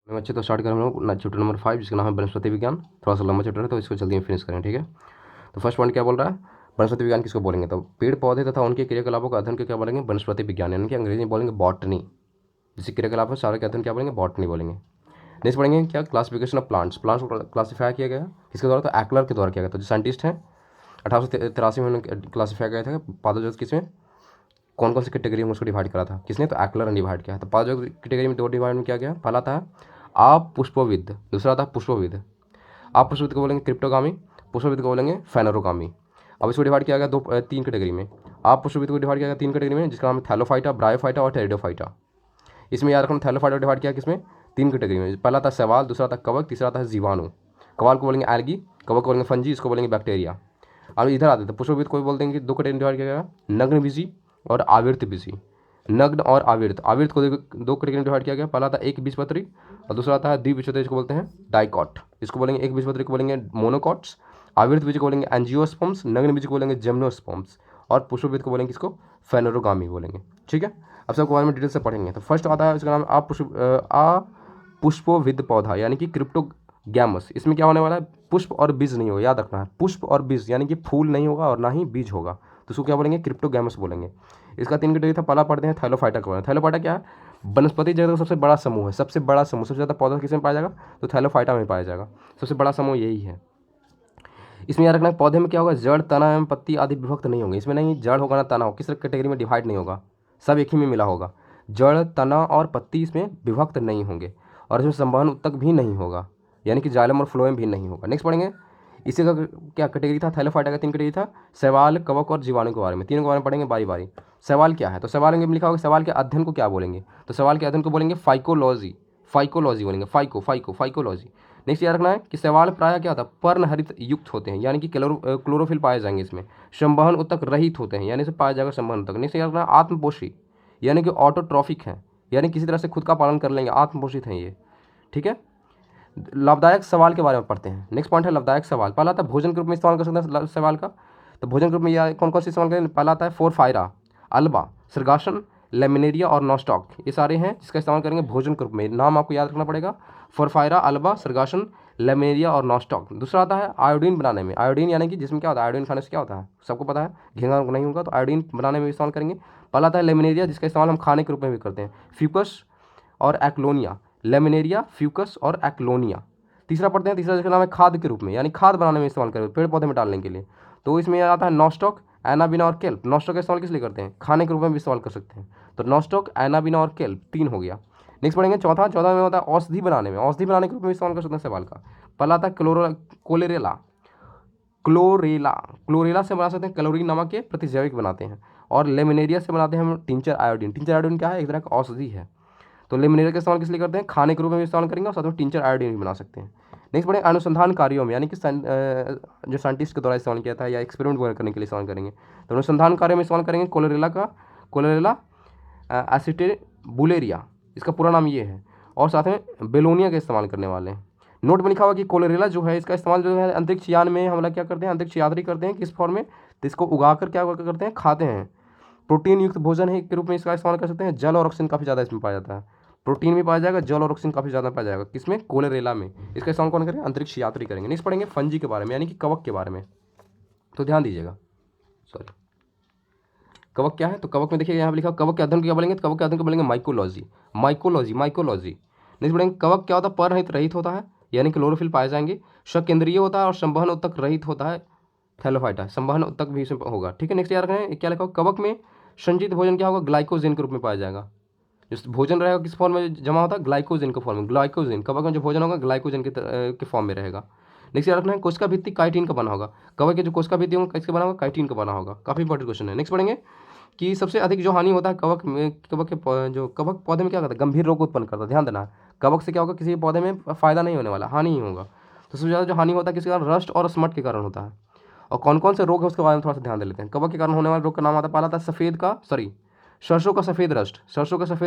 बच्चे तो स्टार्ट करें हम लोग ना चैप्टर नंबर 5 जिसका नाम है वनस्पति विज्ञान। थोड़ा सा लंबा चैप्टर है तो इसको जल्दी में फिनिश करें, ठीक है। तो फर्स्ट पॉइंट क्या बोल रहा है, वनस्पति विज्ञान किसको बोलेंगे, तो पेड़ पौधे तथा उनके क्रियाकलापों का अध्ययन को क्या बोलेंगे, वनस्पति विज्ञान, यानी कि अंग्रेजी में बोलेंगे बॉटनी। जिससे क्रियाकलाप है सारे के अध्ययन क्या बोलेंगे, बॉटनी बोलेंगे। नेक्स्ट पढ़ेंगे क्या, क्लासिफिकेशन ऑफ प्लांट्स। प्लांट्स को क्लासीफाई किया गया किसके द्वारा, तो एक्लर के द्वारा किया गया। तो जो साइंटिस्ट हैं 1883 में उन्होंने क्लासीफाई किया था पादोजोत किसमें, कौन कौन सी कैटेगरी में उसको डिवाइड करा था किसने, तो एक्लर ने डिवाइड किया। तो पादोजोत कैटेगरी में दो डिवाइड में किया गया, पहला था आप पुष्पविद, दूसरा था पुष्पविद। आप पुष्पविद को बोलेंगे क्रिप्टोगामी, पुष्पविद को बोलेंगे फेनोरोगामी। अब इसको डिवाइड किया गया तीन कैटेगरी में। आप पुष्पविद को डिवाइड किया गया तीन कैटेगरी में, जिसका नाम है थैलोफाइटा, ब्रायोफाइटा और टेरिडोफाइटा। इसमें याद रखना थैलोफाइटा डिवाइड किया किसमें, तीन कैटेगरी में। पहला था सवाल, दूसरा था कवक, तीसरा था जीवाणु। कवाल को बोलेंगे एल्गी, कवक को बोलेंगे फंजी, इसको बोलेंगे बैक्टीरिया। अब इधर आते थे पुष्पविद को बोल देंगे दो कैटेगरी डिवाइड किया गया, नग्न बीजी और आवर्त बीजी। नग्न और आवर्त, आवर्त को दो कैटेगरी में डिवाइड किया गया, पहला था एक बीजपत्री और दूसरा था द्विबीजपत्री, इसको बोलते हैं डाइकॉट। इसको बोलेंगे एक बीजपत्री को बोलेंगे मोनोकॉट्स, आवर्त बीज को बोलेंगे एंजियोस्पर्म्स, नग्न बीज को बोलेंगे जिम्नोस्पर्म्स और पुष्पविद को बोलेंगे इसको फेनोरोगामी बोलेंगे, ठीक है। अब सबको बारे में डिटेल से पढ़ेंगे। तो फर्स्ट आता है इसका नाम पुष्पविद पौधा, यानी कि क्रिप्टोगैमस। इसमें क्या होने वाला है, पुष्प और बीज नहीं होगा, याद रखना है, पुष्प और बीज, यानी कि फूल नहीं होगा और ना ही बीज होगा, तो उसको क्या बोलेंगे, क्रिप्टोगैमस बोलेंगे। इसका तीन कैटेगरी था, पहला पढ़ते हैं थैलोफाइटा को। थैलोफाइटा क्या है, वनस्पति जगत का सबसे बड़ा समूह है, सबसे बड़ा समूह, सबसे ज़्यादा पौधा किसमें पाया जाएगा, तो थैलोफाइटा में पाया जाएगा, सबसे बड़ा समूह यही है। इसमें याद रखना है पौधे में क्या होगा, जड़, तना एवं पत्ती आदि विभक्त नहीं होंगे। इसमें नहीं जड़ होगा ना तना होगा, किस कैटेगरी में डिवाइड नहीं होगा, सब एक ही में मिला होगा। जड़, तना और पत्ती इसमें विभक्त नहीं होंगे और इसमें संवहन उत्तक भी नहीं होगा, यानी कि जाइलम और फ्लोएम भी नहीं होगा। नेक्स्ट पढ़ेंगे इसी का क्या कैटेगरी था, थैलोफाइटा का तीन कैटेगरी था, सवाल, कवक और जीवाणु के बारे में। तीनों के बारे में पढ़ेंगे बारी बारी। सवाल क्या है, तो सवाल में लिखा होगा सवाल के अध्ययन को क्या बोलेंगे, तो सवाल के अध्ययन को बोलेंगे फाइकोलॉजी, फाइकोलॉजी बोलेंगे, फाइकोलॉजी। नेक्स्ट याद रखना है कि सवाल प्रायः क्या होता है, पर्णहरित युक्त होते हैं, यानी कि क्लोरोफिल पाए जाएंगे इसमें। संवहन उत्तक रहित होते हैं, यानी इसे पाया जाएगा संवहन उत्तक। नेक्स्ट याद रखना है आत्मपोषी, यानी कि ऑटोट्रॉफिक है, यानी किसी तरह से खुद का पालन कर लेंगे, आत्मपोषित हैं ये, ठीक है। लाभदायक सवाल के बारे में पढ़ते हैं। नेक्स्ट पॉइंट है लाभदायक सवाल। पहला था भोजन के रूप में इस्तेमाल कर सकते हैं सवाल का, तो भोजन के रूप में यह कौन कौन से इस्तेमाल करें, पहला आता है फोरफायरा, अल्बा, सर्गासन, लेमिनेरिया और नॉस्टॉक, ये सारे हैं जिसका इस्तेमाल करेंगे भोजन के रूप में। नाम आपको याद रखना पड़ेगा, फोरफायरा, अल्बा, सर्गासन, लेमिनेरिया और नॉस्टॉक। दूसरा आता है आयोडीन बनाने में, आयोडीन यानी कि जिसमें क्या होता है, आयोडीन खाने से क्या होता है सबको पता है, घेंगा नहीं होगा, तो आयोडीन बनाने में इस्तेमाल करेंगे। पहला आता है लेमिनेरिया, जिसका इस्तेमाल हम खाने के रूप में भी करते हैं, फ्यूकस और एक्लोनिया, लेमिनेरिया, फ्यूकस और एक्लोनिया। तीसरा पढ़ते हैं, तीसरा जिसका नाम है खाद के रूप में, यानी खाद बनाने में इस्तेमाल करें, पेड़ पौधे में डालने के लिए, तो इसमें आता है नॉस्टॉक, एनाबिना और केल्प। नॉस्टॉक का इस्तेमाल किस लिए करते हैं, खाने के रूप में भी इस्तेमाल कर सकते हैं, तो नॉस्टॉक, एनाबिना और केल्प तीन हो गया। नेक्स्ट पढ़ेंगे चौथा में होता है औषधि बनाने में, औषधि बनाने के रूप में इस्तेमाल कर सकते हैं सवाल का। पहला आता है कोलेरेला, क्लोरेला से बना सकते हैं, क्लोरीन नमक के प्रतिजैविक बनाते हैं, और लेमिनेरिया से बनाते हैं हम टिंचर आयोडीन। टिंचर आयोडीन क्या है, एक तरह का औषधि है, तो लेमिनेरिया का इस्तेमाल किस लिए करते हैं, खाने के रूप में भी इस्तेमाल करेंगे और साथ में टिंचर आयोडीन भी बना सकते हैं। नेक्स्ट पढ़ेंगे अनुसंधान कार्यों में, यानी कि जो साइंटिस्ट के द्वारा इस्तेमाल किया था या एक्सपेरिमेंट वगैरह करने के लिए इस्तेमाल करेंगे, तो अनुसंधान कार्यों में इस्तेमाल करेंगे कोलेरेला एसिटिबुलेरिया, इसका पूरा नाम ये है, और साथ में बेलोनिया का इस्तेमाल करने वाले हैं। नोट में लिखा हुआ कि कोलेरेला जो है इसका इस्तेमाल जो है अंतरिक्ष यान में हम लोग क्या करते हैं, अंतरिक्ष यात्री करते हैं, किस फॉर्म में, तो इसको उगाकर क्या करते हैं, खाते हैं। प्रोटीन युक्त भोजन है के रूप में इसका इस्तेमाल कर सकते हैं। जल और ऑक्सीजन काफ़ी ज़्यादा इसमें पाया जाता है, प्रोटीन भी पाया जाएगा, जल और ऑक्सीजन काफ़ी ज़्यादा पाया जाएगा, किसमें, कोलेरेला में। इसका इस्तेमाल कौन करें, अंतरिक्ष यात्री करेंगे। नेक्स्ट पढ़ेंगे फंजी के बारे में, यानी कि कवक के बारे में, तो ध्यान दीजिएगा। सॉरी, कवक क्या है, तो कवक में देखिए यहाँ पे लिखा कवक के अध्ययन क्या बोलेंगे, तो कवक के अध्ययन को बोलेंगे माइकोलॉजी। नेक्स्ट पढ़ेंगे कवक क्या होता है, पररहित रहित होता है, यानी क्लोरोफिल पाए जाएंगे, सकेंद्रीय होता है और संवहन उत्तक रहित होता है, थैलोफाइटा, संवहन उत्तक भी इसमें होगा, ठीक है। नेक्स्ट याद रखें क्या लिखा होगा, कवक में संचित भोजन क्या होगा, ग्लाइकोजेन के रूप में पाया जाएगा। जो भोजन रहेगा किस फॉर्म में जमा होता है, ग्लाइकोजेन के फॉर्म में, ग्लाइकोजेन कवक में जो भोजन होगा ग्लाइकोजेन के फॉर्म में रहेगा। नेक्स्ट याद रखना है कोशिका भित्ति काइटिन का बना होगा, कवक के जो कोशिका भित्ति होगा किसका बना होगा, काइटिन का बना होगा, काफी इंपॉर्टेंट क्वेश्चन है। नेक्स्ट पढ़ेंगे कि सबसे अधिक जो हानि होता है कवक में, जो कवक पौधे में क्या करता है, गंभीर रोग उत्पन्न करता है। ध्यान देना, कवक से क्या होगा, किसी पौधे में फायदा नहीं होने वाला, हानि ही होगा। तो सबसे ज़्यादा जो हानि होता है किसके कारण, रस्ट और स्मट के कारण होता है। और कौन कौन से रोग है उसके बारे में थोड़ा सा ध्यान दे लेते हैं। कवक के कारण होने वाले रोग का नाम आता है, पहला था सरसों का सफ़ेद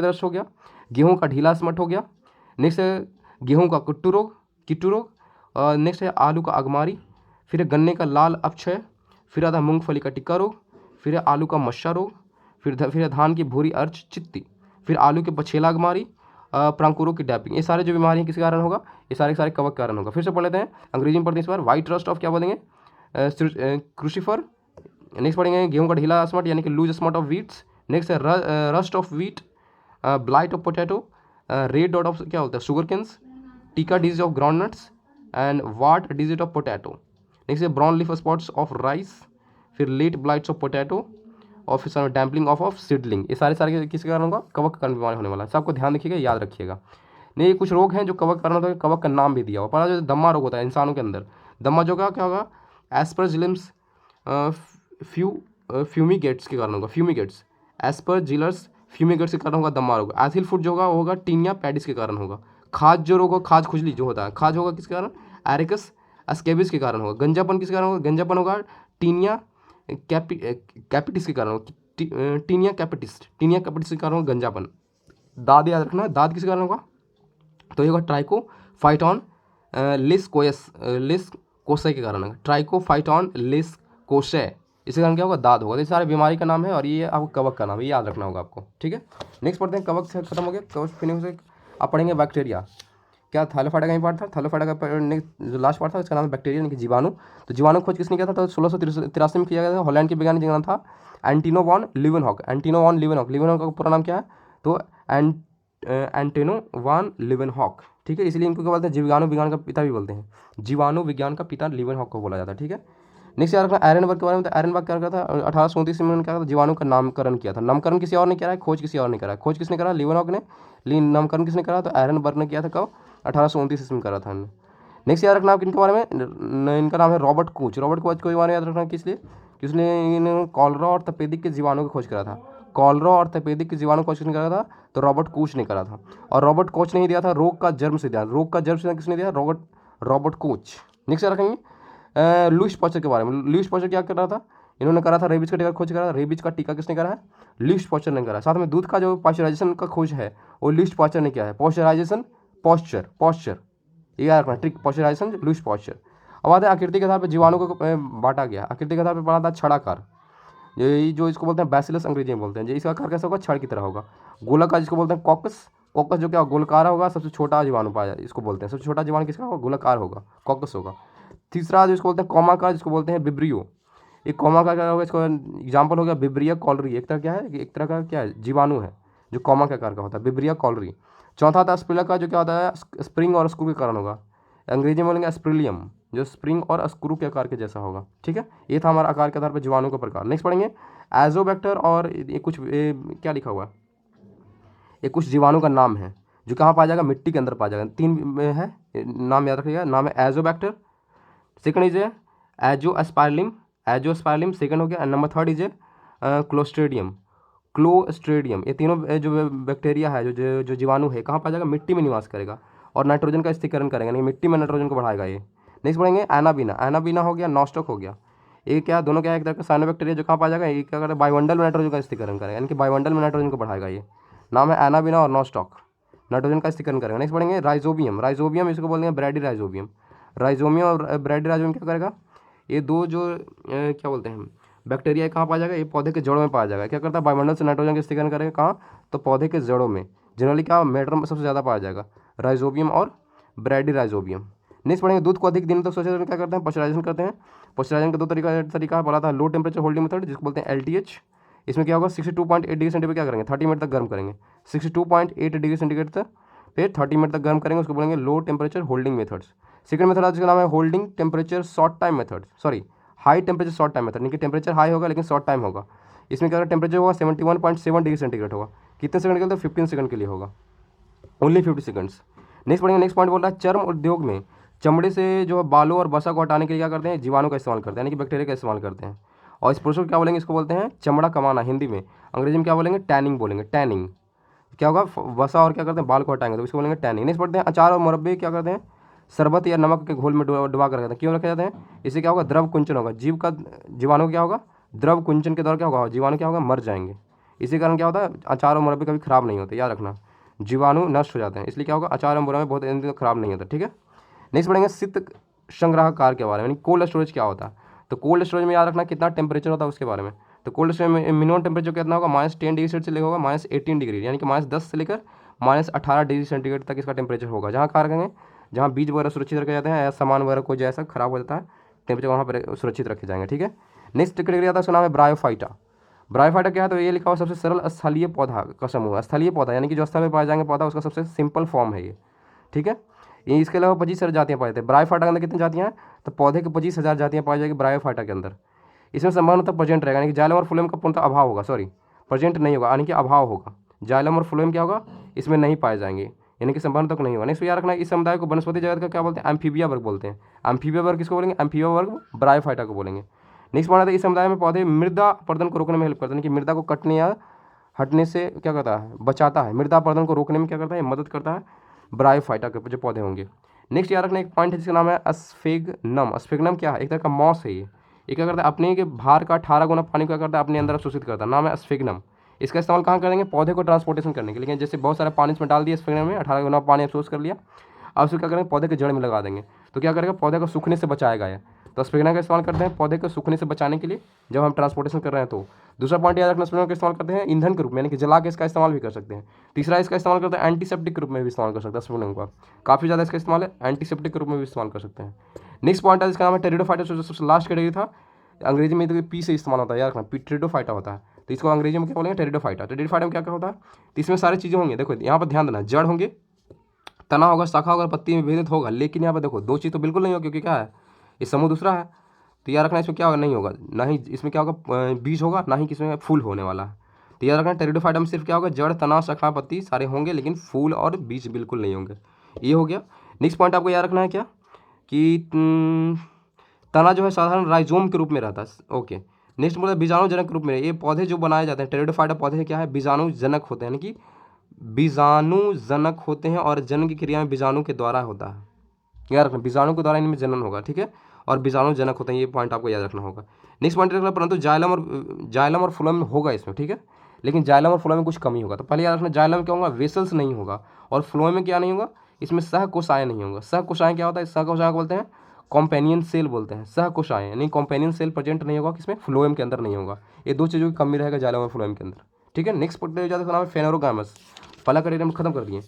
रस्ट हो गया, गेहूं का ढीला स्मट हो गया, नेक्स्ट है गेहूं का किट्टू रोग, और नेक्स्ट है आलू का अगमारी, फिर है गन्ने का लाल अपक्षय, फिर आता है मूंगफली का टिक्का रोग, फिर है आलू का मस्सा रोग, फिर है धान की भूरी अर्च चित्ती, फिर आलू के पछेला अगमारी, प्रांकुरो की डैपिंग, ये सारे जो बीमारी हैं किसके कारण होगा, ये सारे के सारे कवक के कारण होगा। फिर से पढ़ लेते हैं, अंग्रेजी में पढ़ते हैं इस बार, वाइट रस्ट ऑफ क्या बोलेंगे, क्रूसिफर। नेक्स्ट पढ़ेंगे गेहूं का ढीला स्मट यानी कि loose smut of wheats. Next है rust of wheat, blight of potato, red dot of क्या बोलते हैं sugar canes, tikka disease of groundnuts and wart disease of potato. Next है brown leaf spots of rice, फिर late blights of potato और फिर डैम्पलिंग of seedling. ये सारे सारे किसके कारण होगा, कवक के कारण बीमारी होने वाला है। सबको ध्यान रखिएगा, याद रखिएगा। नहीं, कुछ रोग हैं जो कवक के कारण होता है, कवक का नाम भी दिया हुआ। पहला जो दम्मा रोग होता है इंसानों के अंदर, दम्मा जो क्या होगा, एस्परजिलम्स फ्यूमिगेट्स के कारण होगा, फ्यूमिगेट्स एस्परजिलस फ्यूमिगेट्स के कारण होगा दम्मा रोग। एसिल फूड जो होगा वो होगा टीनिया पैडिस के कारण होगा। खाज जो रोग होगा, खाज खुजली जो होता है, खाज होगा किसके कारण, एरिकस स्केबिस के कारण होगा। गंजापन किसके कारण होगा, गंजापन होगा टीनिया कैपिटिस के कारण होगा, टीनिया कैपिटिस, टीनिया कैपिटिस के कारण होगा गंजापन। दाद याद रखना, दाद किसके कारण होगा, तो ये होगा ट्राइकोफाइटॉन लिस कोसे के कारण होगा, ट्राइकोफाइटॉन लिस कोसे, इसके कारण क्या होगा, दाद होगा। तो ये सारे बीमारी का नाम है और ये आपको कवक का नाम है, ये याद रखना होगा आपको, ठीक है। नेक्स्ट पढ़ते हैं, कवक से खत्म हो गया, कवक फिनिश से आप पढ़ेंगे बैक्टीरिया। क्या थाइलोफाइटा का ही पार्ट था, थाइलोफाइटा का जो लास्ट पार्ट था इसका नाम है बैक्टीरिया यानी कि जीवाणु। तो जीवाणु खोज किसने किया था, तो 1683 में किया गया था। हॉलैंड के वैज्ञानिक जिनका नाम था Antonie von Leeuwenhoek. Antonie von Leeuwenhoek, Leeuwenhoek का पूरा नाम क्या है, तो एंटेनो वॉन लीवेनहॉक, ठीक है। इसलिए इनको क्या बोलते हैं, जीवाणु विज्ञान का पिता भी बोलते हैं, जीवाणु विज्ञान का पिता लीवेनहॉक को बोला जाता है, ठीक है। नेक्स्ट याद रखना आयरनबर्ग के बारे में। तो आयरनबर्ग क्या करता था, 1837 में उन्होंने क्या करा, जीवाणु का नामकरण किया था। नामकरण किसी और ने किया है, खोज किसी और ने करा है। खोज किसने करा, लीवेनहॉक ने। नामकरण किसने करा, तो आयरनबर्ग ने किया था, कब, 1829 में करा था। नेक्स्ट याद रखना आप इनके बारे में, इनका नाम है रॉबर्ट कोच। रॉबर्ट कोच को बारे में याद रखना किस लिए, किसने कॉलरा और तपेदिक के जीवाणु की खोज करा था। कॉलरा और तपेदिक के जीवाणु खोज किसने करा था, तो रॉबर्ट कोच ने करा था। और रॉबर्ट कोच ने ही दिया था रोग का जन्म सिद्धांत। रोग का जन्म सिद्धांत किसने दिया, रॉबर्ट कोच। नेक्स्ट याद रखेंगे लुईस पास्चर के बारे में। लुईस पास्चर क्या कर रहा था, इन्होंने करा था रेबीज का टीका खोज करा था। रेबीज का टीका किसने करा है, लुईस पास्चर ने करा है। साथ में दूध का जो पास्चराइजेशन का खोज है वो लुईस पास्चर ने किया है। पास्चराइजेशन, पॉस्चर ये याद रखना, ट्रिक पास्चराइजेशन लुईस पास्चर। अब आते हैं आकृति के आधार पर जीवाणु को बांटा गया। आकृति के आधार पर पढ़ा था छड़ाकार, ये जो इसको बोलते हैं बैसिलस अंग्रेजी में बोलते हैं। जो इसका आकार कैसा होगा, छड़ की तरह होगा। गोलाकार जिसको बोलते हैं कॉकस, कॉकस जो क्या गोलकार होगा, सबसे छोटा जीवाणु पाया जाए इसको बोलते हैं। सबसे छोटा जीवाणु किसका होगा, गोलाकार होगा, कॉकस होगा। तीसरा जिसको बोलते हैं कॉमाकार, जिसको बोलते हैं विब्रियो। एक कॉमाकार क्या होगा, इसको एग्जाम्पल हो गया विब्रिया कॉलरी। एक तरह क्या है, एक तरह का क्या है, जीवाणु है जो कॉमा के आकार का होता है, विब्रिया कॉलरी। चौथा था स्पिला का, जो क्या होता है स्प्रिंग और स्क्रू के कारण होगा। अंग्रेजी में बोलेंगे स्प्रिलियम, जो स्प्रिंग और स्क्रू के आकार के जैसा होगा, ठीक है। ये था हमारा आकार के आधार पर जीवाणु का प्रकार। नेक्स्ट पढ़ेंगे एजोबैक्टर, और ये कुछ क्या लिखा हुआ है, ये कुछ जीवाणु का नाम है जो कहाँ पाया जाएगा, मिट्टी के अंदर पाया जाएगा। 3 है, नाम याद रखिएगा। नाम है एजोबैक्टर, सेकंड इज एजोस्पाइरलिम, एजोस्पाइरलिम सेकंड हो गया। And number 3 is क्लोस्ट्रेडियम, क्लोस्ट्रेडियम। ये तीनों जो बैक्टीरिया है, जो जीवाणु है, कहाँ पाया जाएगा, मिट्टी में निवास करेगा और नाइट्रोजन का स्थिरीकरण करेगा, नहीं मिट्टी में नाइट्रोजन को बढ़ाएगा ये। नेक्स्ट पढ़ेंगे एनाबीना, एनाबीना हो गया, नॉस्टॉक हो गया। ये क्या, दोनों क्या है, एक तरह का साइनोबैक्टीरिया जो कहाँ पाया जाएगा, ये क्या करेगा, वायुमंडल में नाइट्रोजन का स्थिरीकरण करेगा, यानी कि वायुमंडल में नाइट्रोजन को बढ़ाएगा। ये नाम है एनाबीना और नॉस्टॉक, नाइट्रोजन का स्थिरीकरण करेगा। नेक्स्ट पढ़ेंगे राइजोबियम, राइजोबियम इसको बोलते हैं ब्रैडी राइजोबियम। राइजोमियम और ब्रैडी राइजोबियम क्या करेगा, ये दो जो क्या बोलते हैं बैक्टीरिया कहाँ पाया जाएगा, ये पौधे के जड़ों में पाया जाएगा। क्या करता है, वायुमंडल से नाइट्रोजन का स्थिरीकरण करेगा, कहाँ, तो पौधे के जड़ों में। जनरली क्या मैटर में सबसे ज़्यादा पाया जाएगा, राइजोबियम और ब्रैडी राइजोबियम। नेक्स्ट पढ़ेंगे दूध को अधिक दिनों तक सोचे क्या करते हैं, पास्चराइजेशन करते हैं। पास्चराइजेशन का 2 तरीका पढ़ा था, लो टेम्परेचर होल्डिंग मेथड जिसको बोलते हैं LTH। इसमें क्या होगा, 62.8 डिग्री सेंटीग्रेड क्या करेंगे, 30 मिनट तक गर्म करेंगे। 62.8 डिग्री सेंटीग्रेड तक फिर 30 मिनट तक गर्म करेंगे, उसको बोलेंगे low temperature holding methods. Second method जिसका नाम है holding temperature short time method, sorry high temperature short time method, यानी कि टेम्परेचर हाई होगा लेकिन शॉर्ट टाइम होगा। इसमें क्या टेम्परेचर होगा 71.7 डिग्री सेंटीग्रेड होगा। कितने सेकंड के लिए, तो 15 सेकंड के लिए होगा, ओनली 50 सेकंड्स। नेक्स्ट पढ़ेंगे, नेक्स्ट पॉइंट बोल रहा है चर्म उद्योग में चमड़े से जो बालों और वसा को हटाने के लिए क्या करते हैं, जीवाणु का इस्तेमाल करते हैं, यानी कि बैक्टीरिया का इस्तेमाल करते हैं। और इस प्रोसेस को क्या बोलेंगे, इसको बोलते हैं चमड़ा कमाना हिंदी में। अंग्रेजी में क्या बोलेंगे, टैनिंग बोलेंगे। टैनिंग क्या होगा, वसा और क्या करते हैं, बाल को हटाएंगे, तो इसको बोलेंगे टैनिंग। नेक्स्ट पढ़ते हैं अचार और मुरब्बे क्या करते हैं, शरबत या नमक के घोल में डुबा कर रखते हैं। क्यों रखे जाते हैं, इससे क्या होगा, द्रव कुंचन होगा, जीवाणु क्या होगा, द्रव कुंचन के दौरान क्या होगा, जीवाणु क्या होगा, मर जाएंगे। इसी कारण क्या होता है, अचार और मुरब्बे कभी खराब नहीं होते, याद रखना, जीवाणु नष्ट हो जाते हैं, इसलिए क्या होगा, अचार और मुरब्बे बहुत खराब नहीं होता, ठीक है। नेक्स्ट पढ़ेंगे शीत संग्राहकार के बारे में, यानी कोल्ड स्टोरेज क्या होता है। तो कोल्ड स्टोरेज में याद रखना कितना टेम्परेचर होता है उसके बारे में। तो कोल्ड स्टोरेज में मिनिमम टेम्परेचर कितना होगा, -10 डिग्री सेल्सियस से लेकर होगा -18 डिग्री, यानी कि -10 से लेकर -18 डिग्री सेंटीग्रेड तक इसका टेम्परेचर होगा। जहाँ कहाँ रखेंगे, जहाँ बीज वगैरह सुरक्षित रखे जाते हैं या सामान वगैरह कोई जैसा खराब हो जाता है टेम्परेचर वहाँ पर सुरक्षित रखे जाएंगे। ठीक है, नेक्स्ट कैटेगरी आता है, उसका नाम है ब्रायोफाइटा। ब्रायोफाइटा क्या है, तो ये लिखा हुआ सबसे सरल स्थलीय पौधा का समूह। स्थलीय पौधा यानी कि जो स्थल में पाए जाएंगे पौधा, उसका सबसे सिंपल फॉर्म है ये। ठीक है, ये इसके अलावा 25 जातियाँ पाई जाती है। ब्रायोफाइटा के अंदर कितनी जातियाँ हैं, तो पौधे के 25,000 जातियाँ पाई जाएगी ब्रायोफाइटा के अंदर। इसमें संभावना प्रेजेंट रहेगा, यानी कि जाइलम और फ्लोएम का पूर्णतः अभाव होगा, सॉरी प्रेजेंट नहीं होगा, यानी कि अभाव होगा। जाइलम और फ्लोएम क्या होगा, इसमें नहीं पाए जाएंगे, यानी कि संभावना तक नहीं होगा। नेक्स्ट याद रखना है, इस समुदाय को वनस्पति जगत का क्या बोलते हैं, एम्फीबिया वर्ग बोलते हैं। एम्फीबिया वर्ग किसको बोलेंगे, एम्फीबिया वर्ग ब्रायोफाइटा को बोलेंगे। नेक्स्ट पॉइंट आता है, इस समुदाय में पौधे मृदा अपरदन को रोकने में हेल्प करते हैं, कि मृदा को कटने या हटने से क्या करता है, बचाता है। मृदा अपरदन को रोकने में क्या करता है, मदद करता है ब्रायोफाइटा के जो पौधे होंगे। नेक्स्ट याद रखना एक पॉइंट है जिसका नाम है अस्फेगनम। अस्फेगनम क्या है, एक तरह का मॉस है ये क्या करता है, अपने के भार का 18 गुना पानी क्या करता है, अपने अंदर अवशोषित करता है, नाम है अस्फेगनम। इसका इस्तेमाल कहाँ करेंगे, पौधे को ट्रांसपोर्टेशन करने के लिए। लेकिन जैसे बहुत सारा पानी इसमें डाल दिया, अस्फेगनम में 18 गुना पानी अवशोष कर लिया, अब उसको क्या करेंगे, पौधे के जड़ में लगा देंगे, तो क्या करेगा, पौधे को सूखने से बचाएगा ये। तो अस्फेगनम का इस्तेमाल करते हैं पौधे को सूखने से बचाने के लिए जब हम ट्रांसपोर्टेशन कर रहे हैं। तो दूसरा पॉइंट याद रखना, अस्फेगनम का इस्तेमाल करते हैं ईंधन के रूप में, यानी कि जला के इसका इस्तेमाल भी कर सकते हैं। तीसरा इसका इस्तेमाल करते हैं एंटीसेप्टिक के रूप में भी इस्तेमाल कर सकते हैं अस्फेगनम का, काफ़ी ज़्यादा इसका इस्तेमाल है, एंटीसेप्टिक के रूप में भी इस्तेमाल कर सकते हैं। नेक्स्ट पॉइंट है जिसका नाम है टेरिडोफाइटा, जो सबसे लास्ट कैटेगरी था। अंग्रेजी में तो पी से इस्तेमाल होता है, याद रखना टेरिडोफाइटा होता है, तो इसको अंग्रेजी में क्या बोलेंगे, टेरिडोफाइटा। टेरिडोफाइटा में क्या क्या होता है, तो इसमें सारी चीज़ें होंगी, देखो यहाँ पर ध्यान देना, जड़ होंगे, तना होगा, शाखा होगा, पत्ती में विभेदित होगा। लेकिन यहाँ पर देखो दो चीज़ तो बिल्कुल नहीं होगा, क्योंकि क्या है, ये समूह दूसरा है। तो याद रखना इसमें क्या होगा, नहीं होगा, ना ही इसमें क्या होगा बीज होगा, ना ही किसमें फूल होने वाला है। तो याद रखना टेरिडोफाइटा में सिर्फ क्या होगा, जड़, तना, शाखा, पत्ती सारे होंगे, लेकिन फूल और बीज बिल्कुल नहीं होंगे। ये हो गया। नेक्स्ट पॉइंट आपको याद रखना है क्या, कि तना जो है साधारण राइजोम के रूप में रहता है। ओके, नेक्स्ट बोलते हैं बीजाणुजनक के रूप में। ये पौधे जो बनाए जाते हैं टेरिडोफाइटा पौधे क्या है, बीजाणुजनक होते हैं, यानी कि बीजाणुजनक होते हैं, और जनन की क्रिया में बीजाणु के द्वारा होता है। याद रखना बीजाणु के द्वारा इनमें जनन होगा। ठीक है, और बीजाणुजनक होते हैं, ये पॉइंट आपको याद रखना होगा। नेक्स्ट पॉइंट रखना, परंतु जाइलम और फ्लोएम होगा इसमें। ठीक है, लेकिन जाइलम और फ्लोएम में कुछ कमी होगा। तो पहले याद रखना, जाइलम क्या होगा, वेसल्स नहीं होगा, और फ्लोएम में क्या नहीं होगा, इसमें सहकोशाएं नहीं होगा। सहकोशाएं क्या होता है, सहकोशाएं बोलते हैं कॉम्पेनियन सेल बोलते हैं, सहकोशाएं यानी कॉम्पेनियन सेल प्रेजेंट नहीं होगा, किसमें, फ्लोएम के अंदर नहीं होगा। ये दो चीज़ों की कमी रहेगा जाइलम और फ्लोएम के अंदर। ठीक है, नेक्स्ट पॉइंट जो नाम है फेनोरोगामस। पहला कैटेगरी हम खत्म कर दिए,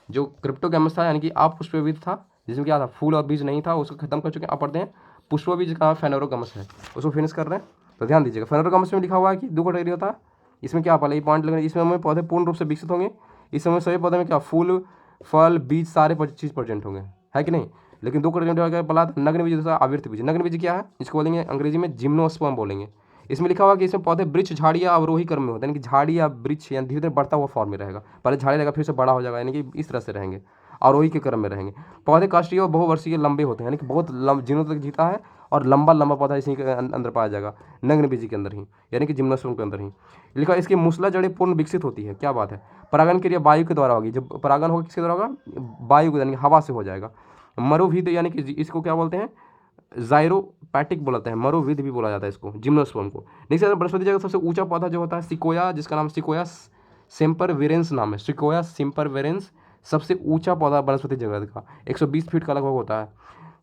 जो क्रिप्टोगैमस था यानी कि अपुष्पबीज था, जिसमें क्या था, फूल और बीज नहीं था, उसको खत्म कर चुके हैं। अब पढ़ते हैं पुष्पबीज का फेनोरोगामस है, उसको फिनिश कर रहे हैं। तो ध्यान दीजिएगा, फेनोरोगामस में लिखा हुआ है कि दो कैटेगरी होता है। इसमें क्या पहले ये पॉइंट लगेगा, इसमें हमें पौधे पूर्ण रूप से विकसित होंगे। इस समय सभी पौधे में क्या, फूल, फल, बीज सारे चीज़ प्रेजेंट होंगे, है कि नहीं। लेकिन दो कैटेगरी पला, नग्न बीज दूसरा आवृत्ति बीज। नग्न बीज क्या है, इसको बोलेंगे अंग्रेजी में जिम्नोस्पर्म बोलेंगे। इसमें लिखा हुआ कि इसमें पौधे वृक्ष, झाड़ी या अवरोही क्रम में होते हैं, यानी कि झाड़ी या वृक्ष या धीरे धीरे बढ़ता हुआ फॉर्म में रहेगा। पहले झाड़ी रहेगा, फिर से बड़ा हो जाएगा, यानी कि इस तरह से रहेंगे, आरोही के क्रम में रहेंगे। पौधे काष्ठीय और बहुवर्षीय लंबे होते हैं, यानी कि बहुत दिनों तक जीता है, और लंबा लंबा पौधा इसी के अंदर पाया जाएगा, नग्न बीज के अंदर ही, यानी कि जिम्नोस्पर्म के अंदर ही। लिखा इसकी मूसला जड़ें पूर्ण विकसित होती है। क्या बात है, परागन क्रिया वायु के द्वारा होगी। जब परागन होगा किसके द्वारा होगा, वायु के, यानी कि हवा से हो जाएगा। मरुविध यानी कि इसको क्या बोलते हैं, जाइरोपैटिक बोलते हैं, मरुविध भी बोला जाता है इसको, जिम्नोस्पर्म को। नेक्स्ट वनस्पति जगत सबसे ऊंचा पौधा जो होता है सिकोया, जिसका नाम सिकोया सेम्परविरेंस नाम है। सिकोया सेम्परविरेंस सबसे ऊंचा पौधा वनस्पति जगत का, 120 फीट का लगभग होता है।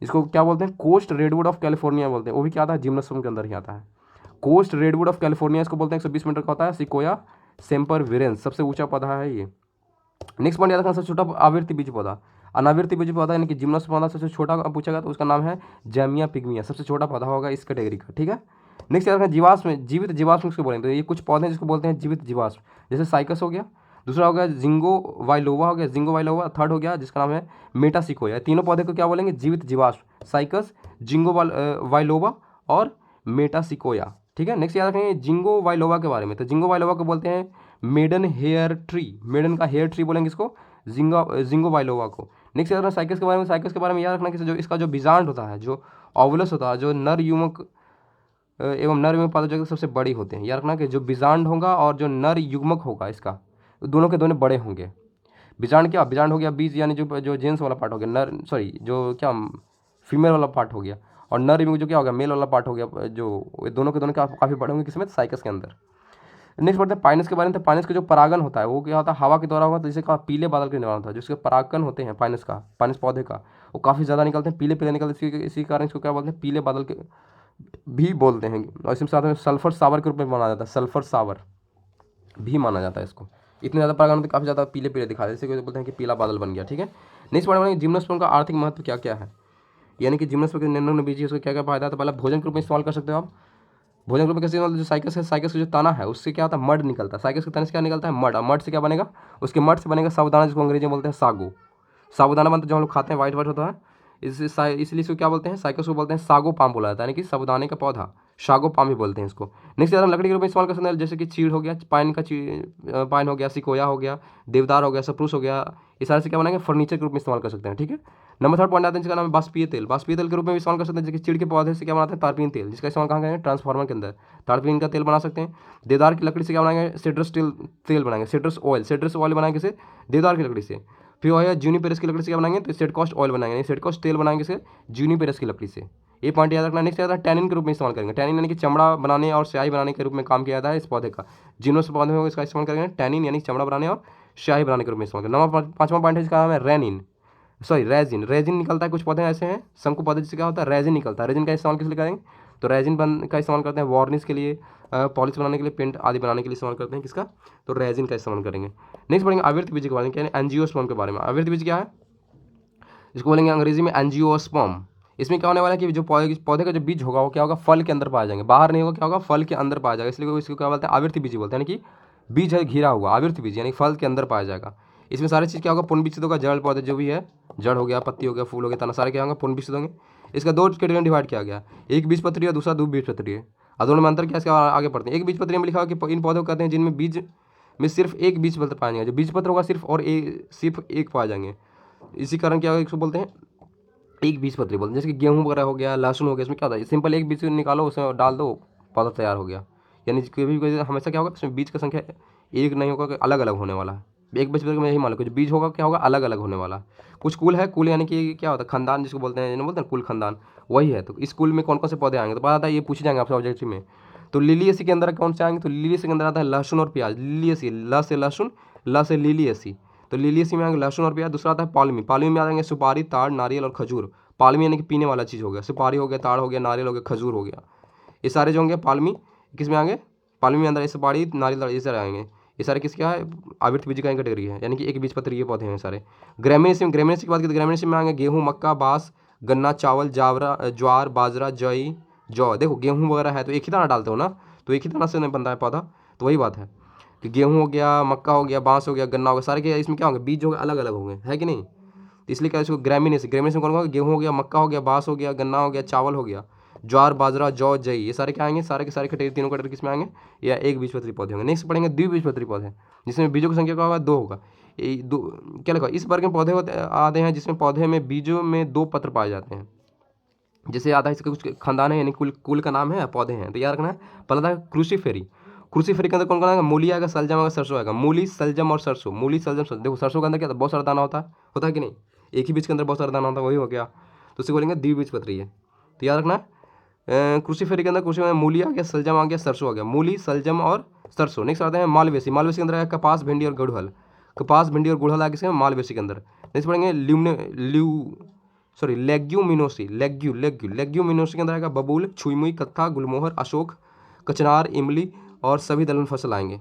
इसको क्या बोलते हैं, कोस्ट रेडवुड ऑफ कैलिफोर्निया बोलते हैं, वो भी क्या आता है, जिम्नोस्पर्म के अंदर ही आता है। कोस्ट रेडवुड ऑफ कैलिफोर्निया इसको बोलते हैं, 120 मीटर का होता है। सिकोया सेम्परविरेंस सबसे ऊंचा पौधा है ये। नेक्स्ट पॉइंट याद रखना, सबसे छोटा आवृत्ति बीज पौधा, अनावृत्ति बीज पौधा, यानी कि जिम्नोस्पर्म पौधा सबसे छोटा पूछा गया, तो उसका नाम है जैमिया पिग्मिया, सबसे छोटा पौधा होगा इस कैटेगरी का। ठीक है, नेक्स्ट याद रखना, जीवाश्म, जीवित जीवाश्म किसको बोलेंगे, तो ये कुछ पौधे हैं जिसको बोलते हैं जीवित जीवाश्म, जैसे साइकस हो गया, दूसरा हो गया जिंगो वाइलोवा हो गया, जिंगो वाइलोवा, थर्ड हो गया जिसका नाम है मेटासिकोया। तीनों पौधे को क्या बोलेंगे, जीवित जीवाश्म, साइकस, जिंगो वाइलोवा और मेटासिकोया। ठीक है, नेक्स्ट याद रखेंगे जिंगो वाइलोवा के बारे में, तो जिंगो वाइलोवा को बोलते हैं मेडन हेयर ट्री, मेडन का हेयर ट्री बोलेंगे इसको, जिंगो वाइलोवा को। नेक्स्ट याद रखना साइकस के बारे में, साइकस के बारे में याद रखना कि जो इसका जो बीजांड होता है, जो ओवुलस होता है, जो नर युग्मक एवं नर युग्मक पादप जगत सबसे बड़ी होते हैं। याद रखना कि जो बीजांड होगा और जो नर युग्मक होगा इसका, दोनों के दोनों बड़े होंगे। बीजांड क्या, बीजांड हो गया बीज, यानी जो जेंट्स वाला पार्ट हो गया, नर सॉरी जो क्या फीमेल वाला पार्ट हो गया, और नर युग्मक जो क्या हो गया, मेल वाला पार्ट हो गया, जो दोनों के दोनों काफ़ी बड़े होंगे किसमें, साइकस के अंदर। नेक्स्ट बढ़ते हैं पाइनस के बारे में, तो पाइनस का जो परागन होता है वो क्या होता है, हवा के द्वारा होगा, तो जिसे कहा पीले बादल के निर्माण होता है। जिसके परागन होते हैं पाइनस का, पाइनस पौधे का, वो काफ़ी ज़्यादा निकलते हैं, पीले पीले निकलते हैं, इसी कारण इसको क्या बोलते हैं, पीले बादल के भी बोलते हैं। और इसमें साथ में सल्फर सावर के रूप में माना जाता है, सल्फर सावर भी माना जाता है इसको। इतने ज़्यादा परागण तो काफ़ी ज़्यादा पीले पीले दिखा दे, जैसे कोई बोलते हैं कि पीला बादल बन गया। ठीक है, नेक्स्ट पढ़ेंगे जिम्नोस्पर्म का आर्थिक महत्व क्या क्या है, यानी कि जिम्नोस्पर्म के निम्न बीज उसका क्या क्या फायदा है। तो पहला भोजन के रूप में इस्तेमाल कर सकते हो आप। भोजन के रूप में कैसे, मतलब जो साइकस है, साइकस का जो तना है उससे क्या होता है, मड निकलता है। साइकस के तने से क्या निकलता है, मड। और मड से क्या बनेगा, उसके मड से बनेगा साबुदाना, जिसको अंग्रेजी में बोलते हैं सागो। साबुदाना बनता है जो हम लोग खाते हैं, वाइट वाइट होता है, इसलिए इसको क्या बोलते हैं, साइकस को बोलते हैं सागो पाम बोला जाता है, यानी कि साबुदाने का पौधा, सागो पाम ही बोलते हैं इसको। नेक्स्ट हम लकड़ी के रूप में इस्तेमाल कर सकते हैं, जैसे कि चीड़ हो गया, पाइन हो गया, सिकोया हो गया, देवदार हो गया, सप्रूस हो गया, ये सारे से क्या बनाएंगे, फर्नीचर के रूप में इस्तेमाल कर सकते हैं। ठीक है, नंबर 3 पॉइंट आते हैं जिसका नाम है बाष्पीय तेल। बाष्पीय तेल के रूप में भी इस्तेमाल कर सकते हैं, जैसे चीड़ के पौधे से क्या बनाते हैं, तारपीन तेल, जिसका इस्तेमाल कहाँ करेंगे, ट्रांसफार्मर के अंदर तारपीन का तेल बना सकते हैं। देवदार की लकड़ी से क्या बनाएंगे, सिट्रस तेल बनाएंगे, सिट्रस ऑयल बनाएंगे किसे, देवदार की लकड़ी से। फिर वह जूनिपेरस की लकड़ी से क्या बनाएंगे, तो सेडकोस्ट ऑयल बनाएंगे, सेडकोस्ट तेल बनाएंगे से जूनिपेरस की लकड़ी से। ये पॉइंट याद रखना। नेक्स्ट आता है टैनिन के रूप में इस्तेमाल करेंगे। टैनिन यानी कि चमड़ा बनाने और स्याही बनाने के रूप में काम किया जाता है इस पौधे का। जिनोस पौधे होगा इसका इस्तेमाल करेंगे, टैनिन यानी चमड़ा बनाने और स्याही बनाने के रूप में इस्तेमाल करेंगे। नंबर 5वां पॉइंट है जिसका नाम है रेजिन। रेजिन निकलता है, कुछ पौधे ऐसे हैं शंकु पौधे जिससे क्या होता है, रेजिन निकलता है। रेजिन का इस्तेमाल किस लिए करेंगे, तो रेजिन का इस्तेमाल करते हैं वार्निश के लिए, पॉलिश बनाने के लिए, पेंट आदि बनाने के लिए इस्तेमाल करते हैं किसका, तो रेजिन का इस्तेमाल करेंगे। नेक्स्ट पढ़ेंगे आवर्त बीज के बारे में, क्या एंजियोस्पर्म के बारे में। आवर्त बीज क्या है, इसको बोलेंगे अंग्रेजी में एंजियोस्पर्म। इसमें क्या होने वाला है कि जो पौधे का जो बीज होगा वो क्या होगा, फल के अंदर पाया जाएंगे, बाहर नहीं होगा, क्या होगा, फल के अंदर पाया जाएगा, इसलिए इसको क्या बोलते हैं, आवर्ती बीज बोलते हैं, यानी कि बीज है घिरा हुआ, आवर्ती बीज यानी फल के अंदर पाया जाएगा। इसमें सारी चीज़ क्या होगा, पुनर्विकसित होगा, जड़ पौधे जो भी है, जड़ हो गया, पत्ती हो गया, फूल हो गया, तना, सारे क्या होंगे, पुनर्विकसित होंगे। इसका 2 कैटेगरी में डिवाइड किया गया, एक बीजपत्री और दूसरा 2 बीजपत्री है। और दोनों में अंतर क्या, इसके आगे पढ़ते हैं। एक बीजपत्री में लिखा हुआ कि इन पौधों को कहते हैं जिनमें बीज में सिर्फ एक बीज पत्र पाया जाएगा, जो बीजपत्र होगा सिर्फ और सिर्फ एक पाए जाएंगे। इसी कारण क्या होगा, इसको बोलते हैं एक बीजपत्री बोलते हैं। जैसे कि गेहूं वगैरह हो गया, लहसुन हो गया, इसमें क्या होता है, सिंपल एक बीज निकालो, उसमें डाल दो, पौधा तैयार हो गया। यानी कोई हमेशा क्या होगा, इसमें बीज का संख्या एक नहीं होगा, अलग अलग होने वाला है। एक बीज में यही मान लो कुछ बीज होगा, क्या होगा, अलग अलग होने वाला। कुछ कुल है, कुल यानी कि क्या होता है, खानदान जिसको बोलते हैं कुल खानदान, वही है। तो इस कुल में कौन कौन से पौधे आएंगे, तो पता है ये पूछे जाएंगे आपसे ऑब्जेक्टिव में। तो लिलियसी के अंदर कौन से आएंगे, तो लिलियसी के अंदर आता है लहसुन और प्याज। लिलियसी, ल से लहसुन, ल से लिलियसी, तो लिलियसी में आएंगे लहसुन और प्याज। दूसरा आता है पालमी। पालमी में आ जाएंगे सुपारी, ताड़, नारियल और खजूर। पालमी यानी कि पीने वाला चीज़ हो गया, सुपारी हो गया, ताड़ हो गया, नारियल हो गया, खजूर हो गया, ये सारे जो होंगे पालमी। किस में आएंगे, पालमी में अंदर सुपारी, नारियल, ताड़, ये सारे आएंगे। ये सारे किसका है, आवर्त बीज का कैटेगरी है, यानी कि एक बीजपत्री ये पौधे हैं सारे। ग्रामीणेसी की बात करें तो ग्रामीणेसी में आएंगे गेहूँ, मक्का, बांस, गन्ना, चावल, ज्वार, बाजरा, जई, जौ। देखो गेहूँ वगैरह है तो एक ही दाना डालते हो ना, तो एक ही दाना से नहीं बनता है पौधा, तो वही बात है कि गेहूँ हो गया, मक्का हो गया, बांस हो गया, गन्ना हो गया, सारे के इसमें क्या होंगे, बीज जो अलग अलग होंगे, है कि नहीं। तो इसलिए क्या इसको ग्रामीणेसी में कौन होगा, गेहूँ हो गया, मक्का हो गया, बांस हो गया, गन्ना हो गया, चावल हो गया, ज्वार, बाजरा, जौ, जई, ये सारे क्या आएंगे, सारे के सारे कैटेगरी, तीनों कैटेगरी किस में आएंगे, या एक बीजपत्री पौधे होंगे। नेक्स्ट पढ़ेंगे द्विबीजपत्री पौधे, जिसमें बीजों की संख्या क्या होगा, 2 होगा। दो क्या लिखा, इस वर्ग में पौधे आते हैं जिसमें पौधे में बीजों में 2 पत्र पाए जाते हैं। जैसे आता है इसका कुछ खानदान है, यानी कुल का नाम है, पौधे हैं, तो याद रखना है। पहला था क्रूसीफेरी। क्रूसीफेरी के अंदर कौन कौन आएगा, मूली आएगा, सलजम आएगा, सरसों आएगा। मूली, सलजम और सरसों, मूली, सलजम, सरसों। देखो सरसों के अंदर क्या होता है, बहुत सारा दाना होता है कि नहीं, एक ही बीज के अंदर बहुत सारा दाना होता है, वही हो गया, तो उसे बोलेंगे द्विबीजपत्री है, तो याद रखना। क्रूसीफेरी के अंदर क्रूसी में मूली आ गया, सलजम आ गया, सरसों आ गया, मूली, सलजम और सरसों। नेक्स्ट आते हैं मालवेसी। मालवेसी के अंदर आएगा कपास, भिंडी और गुड़हल। कपास, भिंडी और गुड़हल आगे से मालवेसी के अंदर। नेक्स्ट पढ़ेंगे लेग्यूमिनोसी के अंदर आएगा बबूल, छुईमुई, कत्था, गुलमोहर, अशोक, कचनार, इमली और सभी दलहन फसल आएंगे।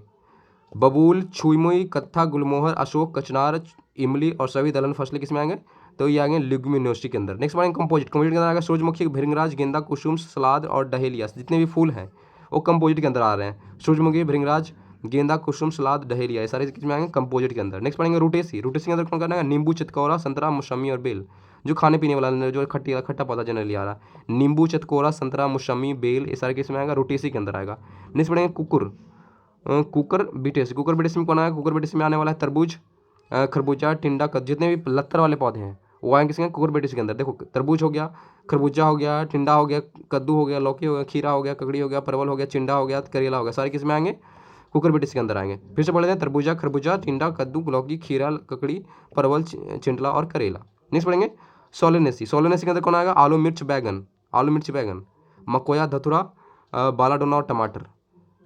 बबूल, छुईमुई, कत्था, गुलमोहर, अशोक, कचनार, इमली और सभी दलहन फसलें किसमें आएंगे, तो ये आएंगे लेग्यूमिनोसी के अंदर। नेक्स्ट पढ़ेंगे कंपोजिट। कंपोजिट के अंदर आएगा सूरजमुखी, भृंगराज, गेंदा, कुसुम, सलाद और डहेलिया। जितने भी फूल हैं वो कंपोजिट के अंदर आ रहे हैं। सूरजमुखी, भृंगराज, गेंदा, कुसुम, सलाद, डहेलिया, ये सारे किसमें आएंगे, कंपोजिट के अंदर। नेक्स्ट पढ़ेंगे रूटेसी। रूटेसी के अंदर कौन करना है, नींबू, चतकोरा, संतरा, मौसमी और बेल। जो खाने पीने वाला, जो खट्टा पौधा जनरली आ रहा है, नींबू, चतकोरा, संतरा, मौसमी, बेल, ये सारे किसमें आएगा, रूटेसी के अंदर आएगा। नेक्स्ट पढ़ेंगे कुकर बीटेसी। कुकर बीटेसी में कौन आएगा, कुकर बीटेसी में आने वाला है तरबूज, खरबूजा, टिंडा, जितने भी लत्तर वाले पौधे हैं वो आएंगे किसके, कुकर बीटेसी के अंदर। देखो तरबूज हो गया, खरबूजा हो गया, टिंडा हो गया, कद्दू हो गया, लौकी हो गया, खीरा हो गया, ककड़ी हो गया, परवल हो गया, चिंडा हो गया, करेला हो गया, सारे किसमें आएंगे, कुकर बीटेसी के अंदर आएंगे। फिर से पढ़ लेते हैं, तरबूजा, खरबूजा, टिंडा, कद्दू, लौकी, खीरा, ककड़ी, परवल, चिंटला और करेला। नेक्स्ट पढ़ेंगे सोलेनेसी। सोलेनेसी के अंदर कौन आएगा, आलू, मिर्च, बैगन, आलू, मिर्च, बैगन, मकोया, धतुरा, बालाडोना और टमाटर।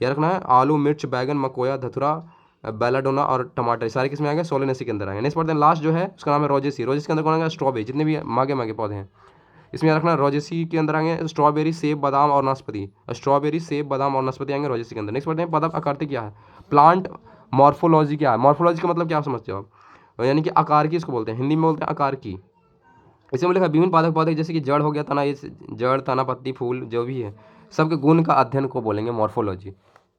याद रखना है, आलू, मिर्च, बैगन, मकोया, धतुरा, बेलाडोना और टमाटर, सारे किसमें आएंगे, सोलेनेसी के अंदर आएंगे। नेक्स्ट पढ़ते हैं लास्ट जो है उसका नाम है रोजेसी। रोजेसी के अंदर कौन आएगा, स्ट्रॉबेरी, जितने भी मागे पौधे हैं इसमें याद रखना, रोजेसी के अंदर आएंगे स्ट्रॉबेरी, सेब, बादाम और नाशपाती। स्ट्रॉबेरी, सेब, बादाम और नाशपाती आएंगे रोजेसी के अंदर। नेक्स्ट पढ़ते हैं पदप आकृति क्या है, प्लांट मॉर्फोलॉजी क्या है? मॉर्फोलॉजी का मतलब क्या समझते हो आप? यानी कि आकार की इसको बोलते हैं, हिंदी में बोलते हैं आकार की। इसे में लिखा विभिन्न पादप पौधे जैसे कि जड़ हो गया, तना, ये जड़, तना, पत्ती, फूल जो भी है, सबके गुण का अध्ययन को बोलेंगे मॉर्फोलॉजी।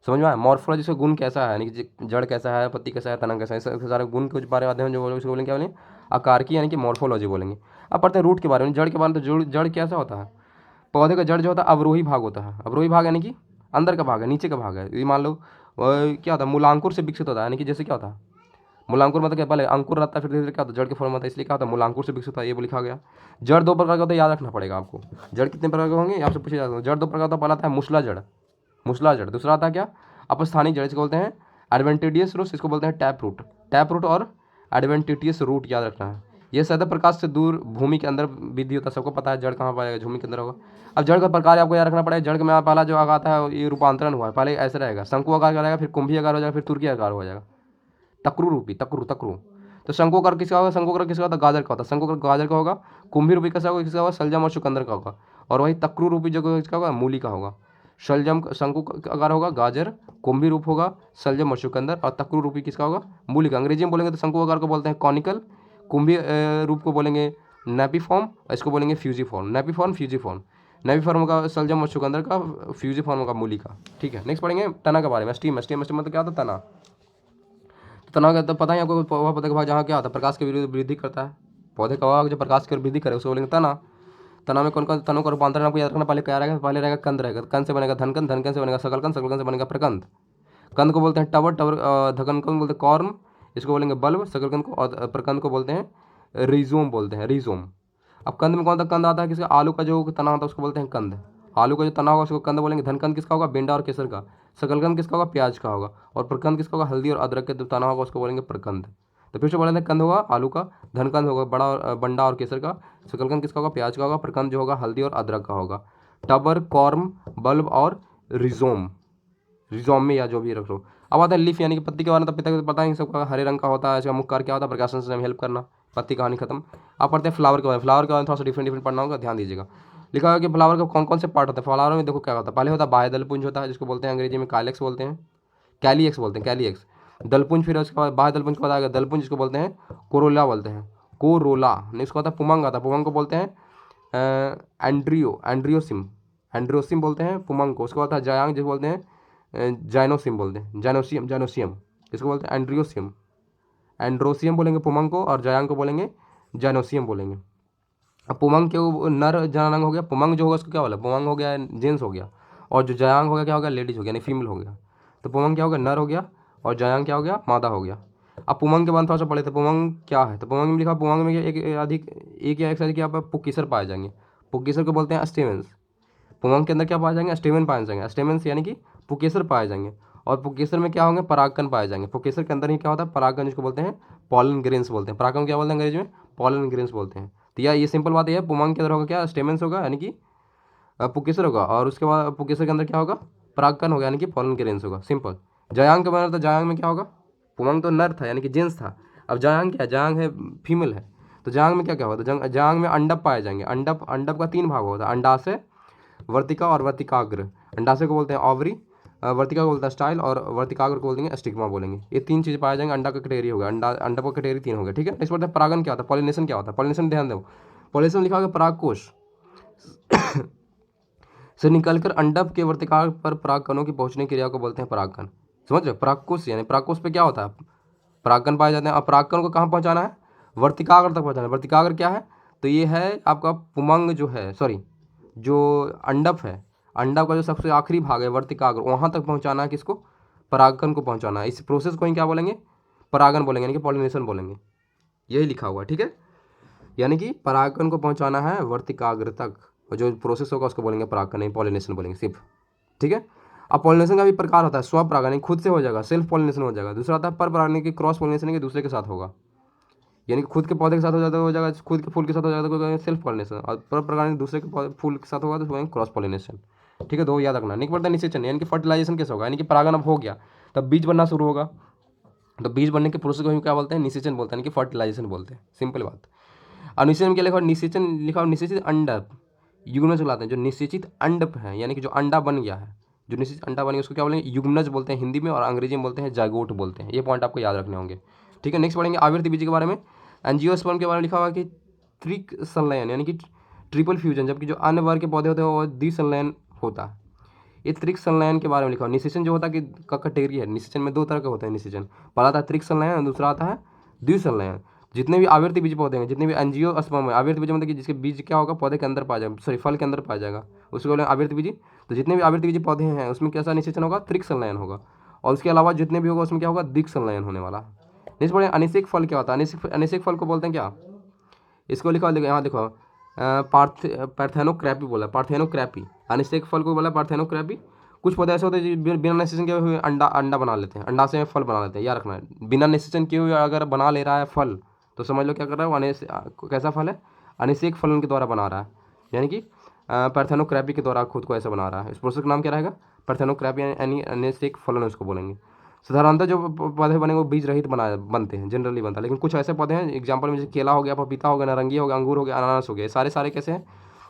समझ में आया? मॉर्फोलॉजी से गुण कैसा है, यानी कि जड़ कैसा है, पत्ती कैसा है, तना कैसा है, इसके सारे गुण के बारे में अध्ययन जो बोलेंगे उसको बोलेंगे क्या बोलेंगे? आकार की, यानी कि मॉर्फोलॉजी बोलेंगे। अब पढ़ते हैं रूट के बारे में, जड़ के बारे में। तो जड़ कैसा होता है? पौधे का जड़ जो होता है अवरोही भाग होता है। अवरोही भाग यानी कि अंदर का भाग है, नीचे का भाग है। ये मान लो क्या होता है, मूलांकुर से विकसित होता है, यानी कि जैसे क्या होता है मूलांकुर, मतलब क्या, पहले अंकुर रहता है फिर धीरे धीरे क्या होता है जड़ के फॉर्म होता है, इसलिए क्या होता है मूलांकुर से विकसित होता है, ये लिखा गया। जड़ दो प्रकार का होता है, याद रखना पड़ेगा आपको। जड़ कितने प्रकार के होंगे आपसे पूछे जाते हैं। जड़ दो प्रकार का, पहला आता है मुसला जड़, मुसला जड़। दूसरा आता है क्या, अपस्थानिक जड़, इसको बोलते हैं एडवेंटिडियस रूट, इसको बोलते हैं टैप रूट। टैप रूट और एडवेंटिटियस रूट याद रखना है। ये सतह प्रकाश से दूर भूमि के अंदर विधि होता है, सबको पता है जड़ कहाँ पाएगा, भूमि के अंदर होगा। अब जड़ का प्रकार आपको याद रखना पड़ेगा। जड़ में पहला जो आता है ये रूपांतरण हुआ है, पहले ऐसे रहेगा, शंकु आकार का रहेगा, फिर कुंभी आकार हो जाएगा, फिर तुर्की आकार हो जाएगा, तक्रू रूपी, तक्रू तक्रू। तो शंकुकर किसका होगा? शंकुकर किसका होता है? गाजर का होता है। शंकुकर गाजर का होगा। कुंभी रूपी कैसा होगा? किसका होगा? शलजम और चुकंदर का होगा। और वही तक्रू रूपी जो किसका होगा? मूली का होगा। शलजम शंकु आकार होगा गाजर, कुंभी रूप होगा शलजम और चुकंदर, और तक्रू रूपी किसका होगा? मूली का। अंग्रेजी में बोलेंगे तो शंकु आकार को बोलते हैं कॉनिकल, कुंभी रूप को बोलेंगे नेपीफॉर्म, इसको बोलेंगे फ्यूजीफॉर्म। Napiform, fusiform. नेपीफॉर्म का शलजम और चुकंदर का, फ्यूजीफॉर्म का मूली का। ठीक है, नेक्स्ट पढ़ेंगे तना के बारे में। स्टीम, स्टीम मतलब क्या होता है? तना। तना का तो पता ही आपको, पौधा पौधे का भाग जहाँ क्या होता है, प्रकाश की वृद्धि करता है। पौधे का भाग जो प्रकाश की वृद्धि करे उसको बोलेंगे तना। तना में कौन कौन तनों का रूपांतरण आपको याद रखना। पहले क्या रहेगा? पहले रहेगा कंद रहेगा, कंद से बनेगा धनकंद, धनकंद से बनेगा सकलकंद, सकलकंद से बनेगा प्रकंद। कंद को बोलते हैं टवर, टवर धकन को बोलते हैं कॉर्म, इसको बोलेंगे बल्ब। सकलकंद को और प्रकंद को बोलते हैं रिजोम, बोलते हैं रिजोम। अब कंद में कौन सा कंद आता है? किसका? आलू का जो तना होता है उसको बोलते हैं कंद। आलू का जो तना होगा उसको कंद बोलेंगे। धनकंद किसका होगा? बेंडा और केसर का। शकलकंद किसका होगा? प्याज का होगा। और प्रकंद किसका होगा? हल्दी और अदरक के जो तना होगा उसको बोलेंगे प्रकंद। तो फिर से बोले थे, कंद होगा आलू का, धनकंद होगा बड़ा और बंडा और केसर का, शकलकंद किसका होगा? प्याज का होगा, प्रकंद जो होगा हल्दी और अदरक का होगा। टबर, कॉर्म, बल्ब और रिजोम, रिजोम में या जो भी रख लो। अब आता है लीफ, यानी कि पत्ती के बारे में। तो पिता को पता है सबका, हरे रंग का होता है। इसका मुख्य कार्य क्या होता है? प्रकाशन से हेल्प करना। पत्ती कहानी खत्म। आप पढ़ते हैं फ्लावर के बारे में। फ्लावर के बारे में थोड़ा सा डिफरेंट डिफरेंट पढ़ना होगा, ध्यान दीजिएगा। लिखा है कि फ्लावर का कौन कौन से पार्ट होते हैं। फ्लावर में देखो क्या होता है, पहले होता है बाह्य दलपुंज होता है, जिसको बोलते हैं अंग्रेजी में काइलेक्स बोलते हैं, कैलिएक्स बोलते हैं, कैलिएक्स। दलपुंज, फिर उसके बाद बाह्य दलपुंज के बाद आएगा दलपुंज, जिसको बोलते हैं कोरोला बोलते हैं, कोरोला। नहीं, उसके बाद पुमंग आता है, पुमंग को बोलते हैं एंड्रियोसिम, एंड्रियोसिम बोलते हैं पुमंग को। उसके बाद आता है जायांग, जिसको बोलते हैं जाइनोसिम बोलते हैं, जाइनोसियम, जाइनोसियम, इसको बोलते हैं एंड्रियोसियम। एंड्रोसियम बोलेंगे पुमंग को, और जायांग को बोलेंगे जाइनोसियम बोलेंगे। अब पुमंग के नर जनांग हो गया, पुमंग जो होगा उसको क्या बोला? पुमंग हो गया जेंट्स हो गया, और जो जयांग हो गया क्या हो गया? लेडीज हो गया, यानी फीमेल हो गया। तो पुमंग क्या हो गया? नर हो गया, और जयांग क्या हो गया? मादा हो गया। अब पुमंग के बाद थोड़ा सा पढ़े थे, पुमंग क्या है? तो पुमंग में लिखा, पुमंग में एक या एक से अधिक यहाँ पर पुक्कीसर पाए जाएंगे। पुक्कीसर को बोलते हैं स्टेमेंस। पुमंग के अंदर क्या पाए जाएंगे? स्टेमेन पाए जाएंगे, स्टेमेंस यानी कि पुकेसर पाए जाएंगे। और पुकेसर में क्या होंगे? परागकण पाए जाएंगे। पुकेसर के अंदर ही क्या होता है? परागकण, जिसको बोलते हैं पॉलन ग्रेन्स बोलते हैं। परागकण क्या बोलते हैं अंग्रेजी में? पॉलन ग्रेन्स बोलते हैं। तो यार ये सिंपल बात है, पुमंग के अंदर होगा क्या? स्टेमेंस होगा, यानी कि पुकेसर होगा, और उसके बाद पुकेसर के अंदर क्या होगा? परागकण होगा, यानी कि पॉलन ग्रेन्स होगा, सिंपल। जयांग के बारे में, तो जयांग में क्या होगा? पुमंग तो नर था, यानी कि जेंट्स था। अब जयांग क्या है? जयांग है फीमेल है। तो जयांग में क्या क्या होता है? जयांग में अंडप पाए जाएंगे। अंडप, अंडप का 3 भाग होता है, अंडाशय, वर्तिका और वर्तिकाग्र। अंडाशय को बोलते हैं ओवरी, वर्तिका को बोलते हैं स्टाइल, और वर्तिकाग्र को बोलते हैं स्टिग्मा बोलेंगे। ये 3 चीज़ पाए जाएंगे। अंडा का कैटेगरी होगा, अंडा का कैटेगरी 3 हो गया, ठीक है। नेक्स्ट बोलते हैं परागन क्या होता है? पॉलिनेशन क्या होता है? पॉलिनेशन ध्यान दो, पॉलिनेशन लिखा होगा परागकोश से निकलकर अंडप के वर्तिकाग्र पर परागकणों की पहुंचने की क्रिया को बोलते हैं परागकण। समझ रहे? परागकोश, यानी परागकोश पे क्या होता है? परागकण पाए जाते हैं। और परागकण को कहाँ पहुँचाना है? वर्तिकाग्र तक पहुँचाना है। वर्तिकाग्र क्या है? तो ये है आपका पुमंग जो है, सॉरी, जो अंडप है, अंडप का जो सबसे आखिरी भाग है वर्तिकाग्र, वहाँ तक पहुँचाना है किसको? परागकण को पहुँचाना है। इस प्रोसेस को ही क्या बोलेंगे? परागन बोलेंगे, यानी कि पॉलिनेशन बोलेंगे। यही लिखा हुआ है, ठीक है। यानी कि परागकण को पहुँचाना है वर्तिकाग्र तक, और जो प्रोसेस होगा उसको बोलेंगे परागकण, नहीं पॉलिनेशन बोलेंगे सिर्फ, ठीक है। अब पॉलिनेशन का भी प्रकार होता है, स्वपरागन खुद से हो जाएगा, सेल्फ पॉलिनेशन हो जाएगा। दूसरा आता है पर परागन की क्रॉस पॉलिनेशन के दूसरे के साथ होगा, यानी कि खुद के पौधे के साथ हो जाएगा, खुद के फूल के साथ हो जाएगा सेल्फ पॉलिनेशन, और पर परागन दूसरे के फूल के साथ होगा तो उसको क्रॉस पॉलिनेशन, ठीक है। दो याद रखना। नहीं पड़ता निषेचन, यानी कि फर्टिलाइजेशन कैसे होगा? यानी कि परागन अब हो गया, तब बीज बनना शुरू होगा, तो बीज बनने के प्रोसेस को हम क्या बोलते हैं? निषेचन बोलते हैं, यानी कि फर्टिलाइजेशन बोलते हैं, सिंपल बात। और निषेचन में क्या लिखा? निषेचन लिखा, निषेचित अंडप युग्म चलाते हैं, जो निषेचित अंडप है, यानी कि जो अंडा बन गया है, जो निषेचन अंडा बनेंगे उसको क्या बोलेंगे, युग्मनज बोलते हैं हिंदी में, और अंग्रेजी में बोलते हैं जाइगोट बोलते हैं। ये पॉइंट आपको याद रखने होंगे, ठीक है। नेक्स्ट पढ़ेंगे आवृत्ति बीज के बारे में। एंजियोस्पर्म के बारे में लिखा हुआ है कि त्रिक संलयन यानी कि ट्रिपल फ्यूजन, जबकि जो अन्य वर्ग के पौधे होते हैं वो द्विसंलयन होता है। ये त्रिक संलयन के बारे में लिखा हुआ। निषेचन जो होता है कि का कैटेगरी है, निषेचन में दो तरह के होते हैं निषेचन। पहला आता है त्रिक संलयन और दूसरा आता है द्विसंलयन। जितने भी आवृत्ति बीज पौधे हैं, जितने भी एंजियोस्पर्म है, आवृत्ति बीज मतलब कि जिसके बीज क्या होगा, पौधे के अंदर पाया जाएगा, सॉरी फल के अंदर पाया जाएगा, उसको बोलेंगे आवृत्ति बीज। तो जितने भी आवृत्ति बीज पौधे हैं उसमें कैसा निषेचन होगा, त्रिक संलयन होगा। और उसके अलावा जितने भी होगा उसमें क्या होगा, द्विक संलयन होने वाला। नेक्स्ट पढ़ें अनिषेक फल क्या होता है। अनिषेक फल को बोलते हैं क्या, इसको लिखा देखो यहाँ देखो, पार्थेनोक्रैपी बोला, पार्थेनोक्रैपी। अनिषेक फल को बोला पार्थेनोक्रैपी। कुछ पौधे ऐसे होते हैं जो बिना निषेचन किए हुए अंडा बना लेते हैं, अंडा से फल बना लेते हैं। याद रखना है, बिना निषेचन किए हुए अगर बना ले रहा है फल तो समझ लो क्या कर रहा है वो, कैसा फल है, अनिषेक फलन के द्वारा बना रहा है, यानी कि पार्थेनोक्रैपी के द्वारा खुद को ऐसा बना रहा है। इस प्रोसेस का नाम क्या रहेगा, पार्थेनोक्रैपी यानी अनिषेक फलन उसको बोलेंगे। साधारणतः जो पौधे बने वो बीज रहित बनते हैं, जनरली बनता है। लेकिन कुछ ऐसे पौधे हैं, एग्जाम्पल में जैसे केला हो गया, पपीता हो गया, नारंगी हो गया, अंगूर हो गया, अनानास हो गया, सारे कैसे हैं,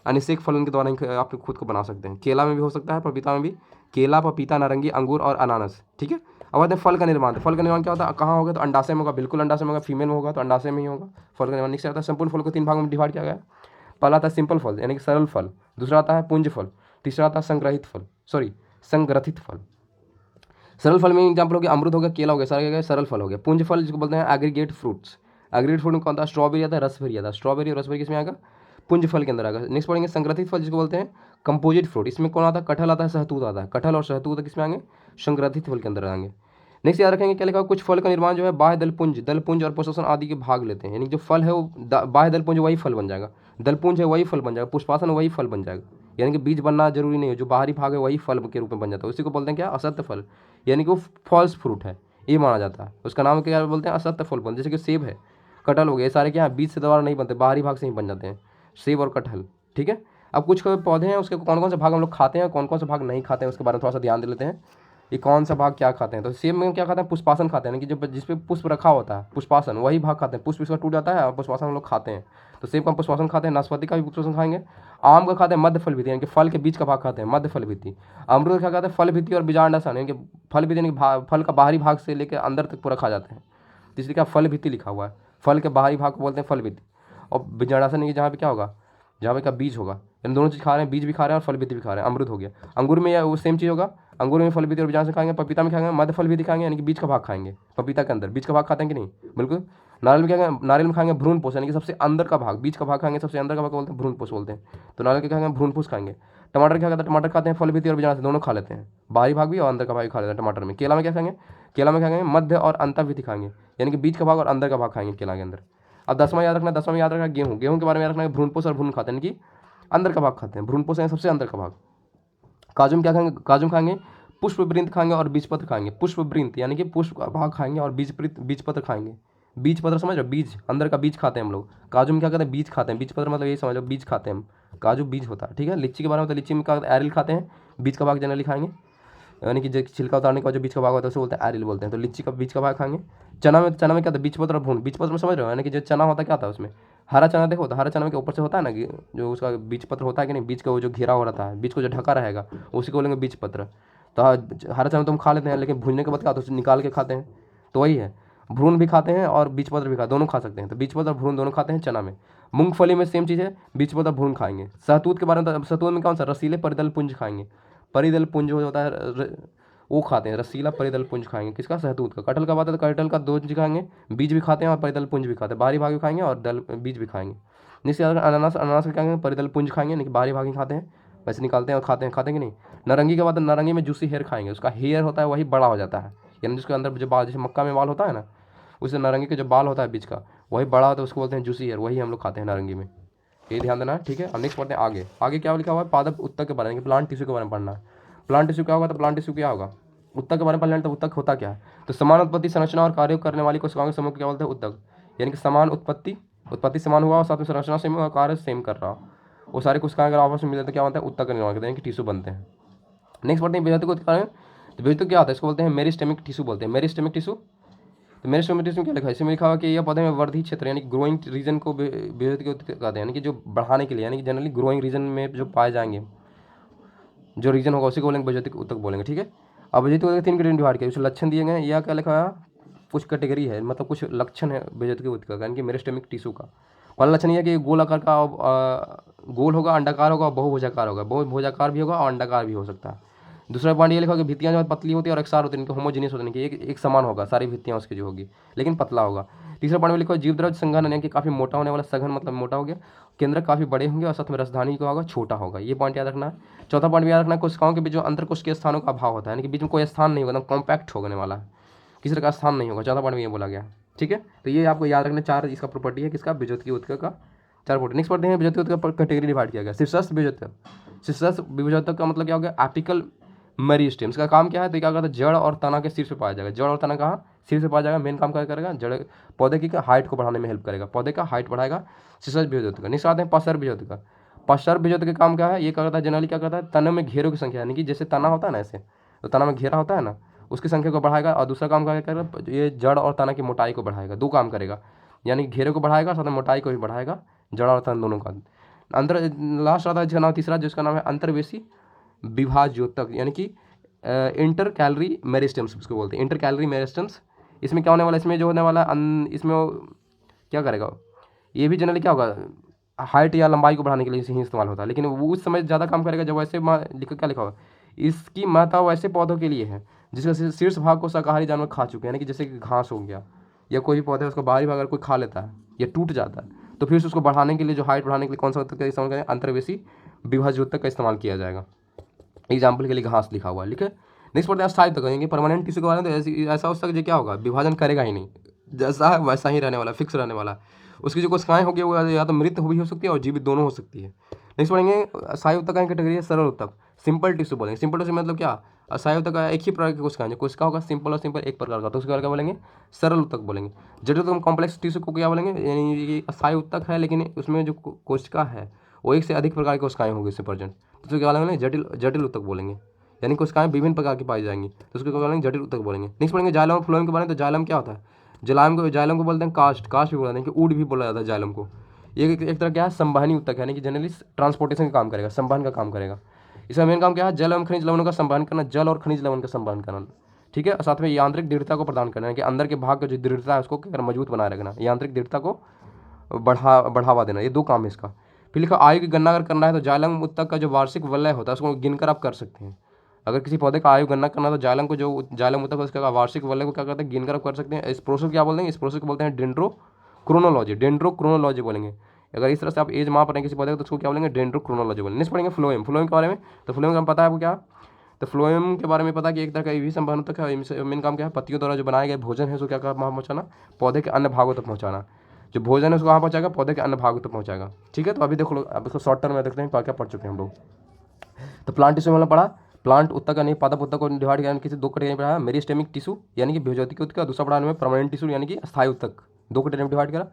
अनिषेक फलन के द्वारा ही आप खुद को बना सकते हैं। केला में भी हो सकता है, पपीता में भी, केला, पपीता, नारंगी, अंगूर और अनानास, ठीक है। अब आते हैं फल का निर्माण। फल का निर्माण क्या होता है, कहाँ होगा, तो अंडाशय में होगा, बिल्कुल अंडाशय में होगा, फीमेल में होगा तो अंडाशय में ही होगा फल का निर्माण। नेक्स्ट आता है संपूर्ण फल को 3 भागों में डिवाइड किया गया है। पहला आता है सिंपल फल यानी कि सरल फल, दूसरा आता है पुंज फल, तीसरा आता है संग्रहित फल। सरल फल में एग्जाम्पल हो गया अमरूद हो गया, केला हो गया, सारे क्या सरल फल हो गया। पुंज फल जिसको बोलते हैं एग्रीगेट फ्रूट्स। एग्रीगेट फ्रूट में कौन था, स्ट्रॉबेरी आता है, रसभरी आता है। स्ट्रॉबेरी और रसभरी किसमें आएगा, पुंज फल के अंदर आएगा। नेक्स्ट पढ़ेंगे संग्रहित फल जिसको बोलते हैं कंपोजिट फ्रूट। इसमें कौन आता है, कटहल आता है, सहतूत आता है। कटहल और सहतूत किसमें आएंगे, संग्रहित फल के अंदर आएंगे। नेक्स्ट याद रखेंगे क्या लिखा, कुछ फल का निर्माण जो है बाह्य दलपुंज और प्रशोषण आदि के भाग लेते हैं। यानी जो फल है वो बाह्य दलपुंज वही फल बन जाएगा, दलपुंज है वही फल बन जाएगा, पुष्पासन वही फल बन जाएगा। यानी कि बीज बनना जरूरी नहीं है, जो बाहरी भाग है वही फल के रूप में बन जाता है। उसी को बोलते हैं क्या, असत्य फल, यानी कि वो फॉल्स फ्रूट है, ये माना जाता है। उसका नाम क्या बोलते हैं, असत्य फल बोलते हैं। जैसे कि सेब है, कटहल हो गया, ये सारे क्या बीज से द्वारा नहीं बनते, बाहरी भाग से ही बन जाते हैं, सेब और कटहल, ठीक है। अब कुछ पौधे हैं उसके कौन कौन से भाग हम लोग खाते हैं, कौन कौन से भाग नहीं खाते हैं, उसके बारे में थोड़ा सा ध्यान दे लेते हैं। ये कौन सा भाग क्या खाते हैं, तो सेब में क्या खाते हैं, पुष्पासन खाते हैं, कि जो जिसपे पुष्प रखा होता है पुष्पासन वही भाग खाते हैं। पुष्प इसका टूट जाता है और पुष्पासन हम लोग खाते हैं, तो सेब का पुष्पासन खाते हैं। नाशपाती का भी पुष्पासन खाएंगे। आम का खाते हैं मध्य फल भित्ति, यानी कि फल के बीच का भाग खाते हैं, मध्य फल भित्ति। अमरूद क्या खाते हैं, फल भित्ति और बीजांडासन, यानी कि फल भित्ति यानी कि फल का बाहरी भाग से लेकर अंदर तक पूरा खा जाते हैं, इसलिए क्या फल भित्ति लिखा हुआ है। फल के बाहरी भाग को बोलते हैं फल भित्ति। और बीजांडासन ये जहाँ पे क्या होगा, जहाँ पे का बीज होगा, इन दोनों चीज़ खा रहे हैं, बीज भी खा रहे हैं और फल भित्ति भी खा रहे हैं। अमरूद हो गया, अंगूर में वो सेम चीज़ होगा, अंगूर में फल भित्ति और बीजांड से खाएंगे। पपीता में खाएंगे मध्य फल भित्ति खाएंगे, यानी कि बीज का भाग खाएंगे। पपीता के अंदर बीज का भाग खाते हैं कि नहीं, बिल्कुल। नारियल में क्या खाएंगे, नारियल में खाएंगे भ्रूणपोष, यानी कि सबसे अंदर का भाग, बीज का भाग खाएंगे, सबसे अंदर का भाग बोलते हैं भ्रूणपोष बोलते हैं। तो नारियल के खाएंगे भ्रूणपोष खाएंगे। टमाटर क्या खाते हैं, टमाटर खाते हैं फल भित्ति और बीजांड से दोनों खा लेते हैं, बाहरी भाग भी और अंदर का भाग भी खा लेते हैं टमाटर में। केला में क्या खाएंगे, केला में खाएंगे मध्य और अंतर्भित्ति खाएंगे, यानी कि बीज का भाग और अंदर का भाग खाएंगे केला के अंदर। अब 10वां याद रखना, 10वां में याद रखना गेहूं। गेहूं के बारे में याद रखना है भ्रूणपोष और भ्रूण खाते हैं, यानी कि अंदर का भाग खाते हैं, भ्रूणपोष है सबसे अंदर का भाग। काजू में क्या खाएंगे, काजू खाएंगे पुष्पवृंत खाएंगे और बीजपत्र खाएंगे। पुष्पवृंत यानी कि पुष्प का भाग खाएंगे और बीजपत्र खाएंगे। बीजपत्र समझ रहे, बीज अंदर का बीज खाते हैं हम लोग। काजू में क्या करते हैं, बीज खाते हैं। बीजपत्र मतलब ये समझ लो बीज खाते हैं हम, काजू बीज होता है, ठीक है। लीची के बारे में तो लीची में क्या एरिल खाते हैं, बीज का भाग जनरली खाएंगे, यानी कि जो छिलका उतारने का जो बीज का भाग होता है उसे बोलते हैं एरिल बोलते हैं, तो लीची का बीज का भाग खाएंगे। चना में क्या था, बीजपत्र और भ्रूण। बीजपत्र में समझ रहे हो, यानी कि जो चना होता है क्या था उसमें, हरा चना देखो, तो हरा चना के ऊपर से होता है ना कि जो उसका बीज पत्र होता है कि नहीं, बीज का वो जो घेरा हो रहता है, बीज को जो ढका रहेगा उसी को बोलेंगे बीज पत्र। तो हरा चना तो हम खा लेते हैं, लेकिन भूनने के बाद क्या होता है उसे निकाल के खाते हैं, तो वही है। भ्रूण भी खाते हैं और बीज पत्र भी खाते, दोनों खा सकते हैं, तो बीज पत्र और भ्रूण दोनों खाते हैं चना में। मूंगफली में सेम चीज़ है, बीज पत्र भ्रूण खाएंगे। सहतूत के बारे में, सहतूत में कौन सा, रसीले परिदल पुंज खाएंगे। परिदल पुंज जो होता है वो खाते हैं, रसीला परिदल पुंज खाएंगे, किसका, सहतूत का। कटहल का बात है तो कटहल का 2 चीज खाएंगे, बीज भी खाते हैं और परिदल पुंज भी खाते हैं, बाहरी भाग भी खाएंगे और दल बीज भी खाएंगे। जिससे अनानास, अनानास क्या खाएंगे, परिदल पुंज खाएंगे, यानी कि बाहरी भाग ही खाते हैं, वैसे निकालते हैं और खाते हैं कि नहीं। नारंगी के बाद नारंगी में जूसी हेयर खाएंगे, उसका हेयर होता है वही बड़ा हो जाता है, यानी जिसके अंदर जो बाल, जैसे मक्का में बाल होता है ना, उससे नारंगी के जो बाल होता है बीज का वही बड़ा होता है, उसको बोलते हैं जूसी हेयर, वही हम लोग खाते हैं नारंगी में, ये ध्यान देना, ठीक है। अब नेक्स्ट पढ़ते हैं आगे। आगे क्या लिखा हुआ है, पादप उत्तक के बारे में, प्लांट टिश्यू के बारे में पढ़ना है। प्लांट टिश्यू क्या होगा, तो प्लांट टिश्यू क्या होगा, उत्तक के बारे में पढ़ लेना। तो उत्तक होता क्या है, तो समान उत्पत्ति, संरचना और कार्य करने वाली कोशिकाओं के समूह को क्या बोलते हैं, उत्तक। यानी कि समान उत्पत्ति समान हुआ और साथ में संरचना सेम और कार्य सेम कर रहा, वो सारी कोशिकाएं अगर आपस में मिलते तो क्या बनता है, उत्तक का निर्माण करते हैं, कि टिश्यू बनते हैं। नेक्स्ट पढ़ते हैं बेहतर को क्या है, तो बेहतर क्या होता है, इसको बोलते हैं मेरिस्टेमिक टिश्यू बोलते हैं, मेरिस्टेमिक टिश्यू। तो मेरिस्टेमिक टिश्यू क्या लिखा है, इसमें लिखा हुआ कि यह पौधे में वर्धी क्षेत्र यानी ग्रोइंग रीजन को बेहतर कहते हैं, यानी कि जो बढ़ाने के लिए, यानी कि जनरली ग्रोइंग रीजन में जो पाए जाएंगे जो रीजन होगा उसी को बोलेंगे विभजनिक ऊतक बोलेंगे, ठीक है। अब विभजनिक ऊतक 3 कैटेगरी डिवाइड किया, उसमें लक्षण दिए गए हैं, या क्या लिखा है, कुछ कैटेगरी है, मतलब कुछ लक्षण है विभजनिक ऊतक का, यानी कि मेरिस्टेमिक टिश्यू का। पहला लक्षण यह है कि गोल आकार का गोल होगा, अंडाकार होगा, बहुभुजाकार होगा, बहुभुजाकार भी होगा और अंडाकार भी हो सकता है। दूसरा पॉइंट ये लिखा होगा कि भित्तियाँ जो पतली होती है और एकसार होती है, इनके होमोजीनियस होते हैं, कि एक समान होगा, सारी भित्तियाँ उसकी जो होगी, लेकिन पतला होगा। तीसरा पॉइंट में लिखा जीव द्रव्य संघनन, यानी कि काफ़ी मोटा होने वाला, सघन मतलब मोटा हो गया, केंद्र काफ़ी बड़े होंगे और साथ में राजधानी का होगा छोटा होगा, ये पॉइंट याद रखना है। चौथा पॉइंट भी याद रखना है, कोशिकाओं के बीच जो अंतर कोशिकीय स्थानों का अभाव होता है, यानी कि बीच में कोई स्थान नहीं होगा, एकदम कॉम्पैक्ट होने वाला है, किसी का स्थान नहीं होगा। चौथा पॉइंट में ये बोला गया है, ठीक है। तो ये आपको याद रखना, 4 इसका प्रॉपर्टी है किसका, विभजनिक ऊतक का 4 प्रॉपर्टी। नेक्स्ट पढ़ते हैं विभजनिक ऊतक का कैटेगरी डिवाइड किया गया। शीर्षस्थ विभजनिक, शीर्षस्थ विभजनिक का मतलब क्या हो गया, एपिकल मेरिस्टेम। इसका काम क्या है, तो क्या करता है, जड़ और तना के शीर्ष पे पाया जाएगा। जड़ और तना कहाँ, शीर्ष पे पाया जाएगा। मेन काम क्या करेगा, जड़ पौधे की हाइट को बढ़ाने में हेल्प करेगा, पौधे का हाइट बढ़ाएगा शीर्षस्थ विभजनिक का। नेक्स्ट आते हैं पार्श्व विभजनिक का। पार्श्व विभजनिक का काम क्या है, ये क्या करता है, जनरली क्या करता है, तने में घेरों की संख्या, यानी कि जैसे तना होता है ना, ऐसे तो तना में घेरा होता है ना, उसकी संख्या को बढ़ाएगा। और दूसरा काम क्या करेगा, ये जड़ और तना की मोटाई को बढ़ाएगा। 2 काम करेगा, यानी घेरे को बढ़ाएगा, साथ में मोटाई को भी बढ़ाएगा, जड़ और तना दोनों का। अंतर लास्ट आता है जिसका नाम तीसरा, जिसका नाम है अंतर्वेशी विभाज्योतक, यानी कि इंटर कैलरी मेरिस्टेम्स उसको बोलते हैं, इंटर कैलरी मेरिस्टेम्स। इसमें क्या होने वाला है, इसमें जो होने वाला इसमें वो क्या करेगा, ये भी जनरली क्या होगा, हाइट या लंबाई को बढ़ाने के लिए ही इस्तेमाल होता है, लेकिन वो उस समय ज़्यादा काम करेगा जब वैसे क्या लिखा होगा, इसकी महत्ता वैसे पौधों के लिए है जिसका शीर्ष भाग को शाकाहारी जानवर खा चुके हैं, यानी कि जैसे कि घास हो गया या कोई भी पौधे उसका बाहरी भाग अगर कोई खा लेता है या टूट जाता है, तो फिर उसको बढ़ाने के लिए, जो हाइट बढ़ाने के लिए कौन सा ऊतक का इस्तेमाल करें, अंतर्वेशी विभाज्योतक का इस्तेमाल किया जाएगा। एग्जाम्पल के लिए घास लिखा हुआ है, लिखे। नेक्स्ट पढ़ते हैं स्थायी ऊतक, यानी परमानेंट टिश्यू के बारे में। तो ऐसा ऊतक जो क्या होगा, विभाजन करेगा ही नहीं, जैसा है वैसा ही रहने वाला, फिक्स रहने वाला। उसकी जो कोशिकाएं होगी वो या तो मृत भी हो सकती है और जीवित दोनों हो सकती है। नेक्स्ट पढ़ेंगे स्थायी ऊतक का कैटेगरी है सरल ऊतक, सिंपल टिश्यू बोलेंगे। सिंपल टिश्यू मतलब क्या, स्थायी ऊतक का एक ही प्रकार की कोशिका जो कोशिका होगा सिंपल और सिंपल एक प्रकार का, तो उसके क्या बोलेंगे, सरल ऊतक बोलेंगे। जटिल ऊतक कॉम्प्लेक्स टिश्यू को क्या बोलेंगे, यानी कि स्थायी ऊतक है लेकिन उसमें जो कोशिका है वो एक से अधिक प्रकार की कोशिकाएं होंगी उससे प्रेजेंट, तो उसको क्या बोलेंगे, जटिल ऊतक बोलेंगे। यानी कोशिकाएं विभिन्न प्रकार की पाई जाएंगी, तो उसको क्या बोलेंगे, जटिल ऊतक बोलेंगे। नेक्स्ट पढ़ेंगे जाइलम और फ्लोएम के बारे में। तो जाइलम क्या होता है, जाइलम को बोलते हैं कास्ट भी बोलते हैं, कि ऊड भी बोला जाता है जाइलम को। ये एक तरह क्या है, संवहनी ऊतक है, यानी कि जनरली ट्रांसपोर्टेशन का काम करेगा, संवहन का काम करेगा। इसका मेन काम क्या है, जल एवं खनिज लवणों का संवहन करना, जल और खनिज लवण का संवहन करना, ठीक है। साथ में यांत्रिक दृढ़ता को प्रदान करना, कि अंदर के भाग का जो दृढ़ता है उसको क्या करना, मजबूत बनाए रखना, यांत्रिक दृढ़ता को बढ़ावा देना, ये 2 काम है इसका। फिर लिखा आयु की गणना अगर करना है तो जाइलम ऊतक का जो वार्षिक वलय होता है उसको गिनकर आप कर सकते हैं। अगर किसी पौधे का आयु गणना करना है तो जाइलम को, जो जाइलम ऊतक है उसका वार्षिक वलय को क्या करते हैं, गिनकर आप कर सकते हैं। इस प्रोसेस क्या बोलते हैं, इस प्रोसेस को बोलते हैं डेंड्रोक्रोनोलॉजी बोलेंगे। अगर इस तरह से आप एज माप रहे हैं किसी पौधे को तो उसको क्या बोलेंगे, डेंड्रोक्रोनोलॉजी बोलेंगे। नेक्स्ट पढ़ेंगे फ्लोएम के बारे में। तो फ्लोएम का पता है आपको क्या, तो फ्लोएम के बारे में पता है कि एक तरह का भी संवहन ऊतक है। मेन काम क्या है, पत्तियों द्वारा जो बनाए गए भोजन है उसको क्या पहुंचाना, पौधे के अन्य भागों तक पहुंचाना। जो भोजन है उसको कहाँ पहुंचाएगा, पौधे के अन्य भागों तक पहुंचाएगा, ठीक है। तो अभी देखो, अब इसको शॉर्ट टर्म में देखते हैं क्या क्या पढ़ चुके हैं हम लोग। तो प्लांट टिश्यू में पढ़ा, प्लांट ऊतक यानी पादप ऊतक को डिवाइड किया, किसी 2 कैटेगरी में पढ़ा, मेरिस्टेमिक टिश्यू यानी कि विभजनिक ऊतक, दूसरा पढ़ा में परमानेंट टिश्यू यानी कि स्थायी ऊतक, 2 कैटेगरी में डिवाइड करा।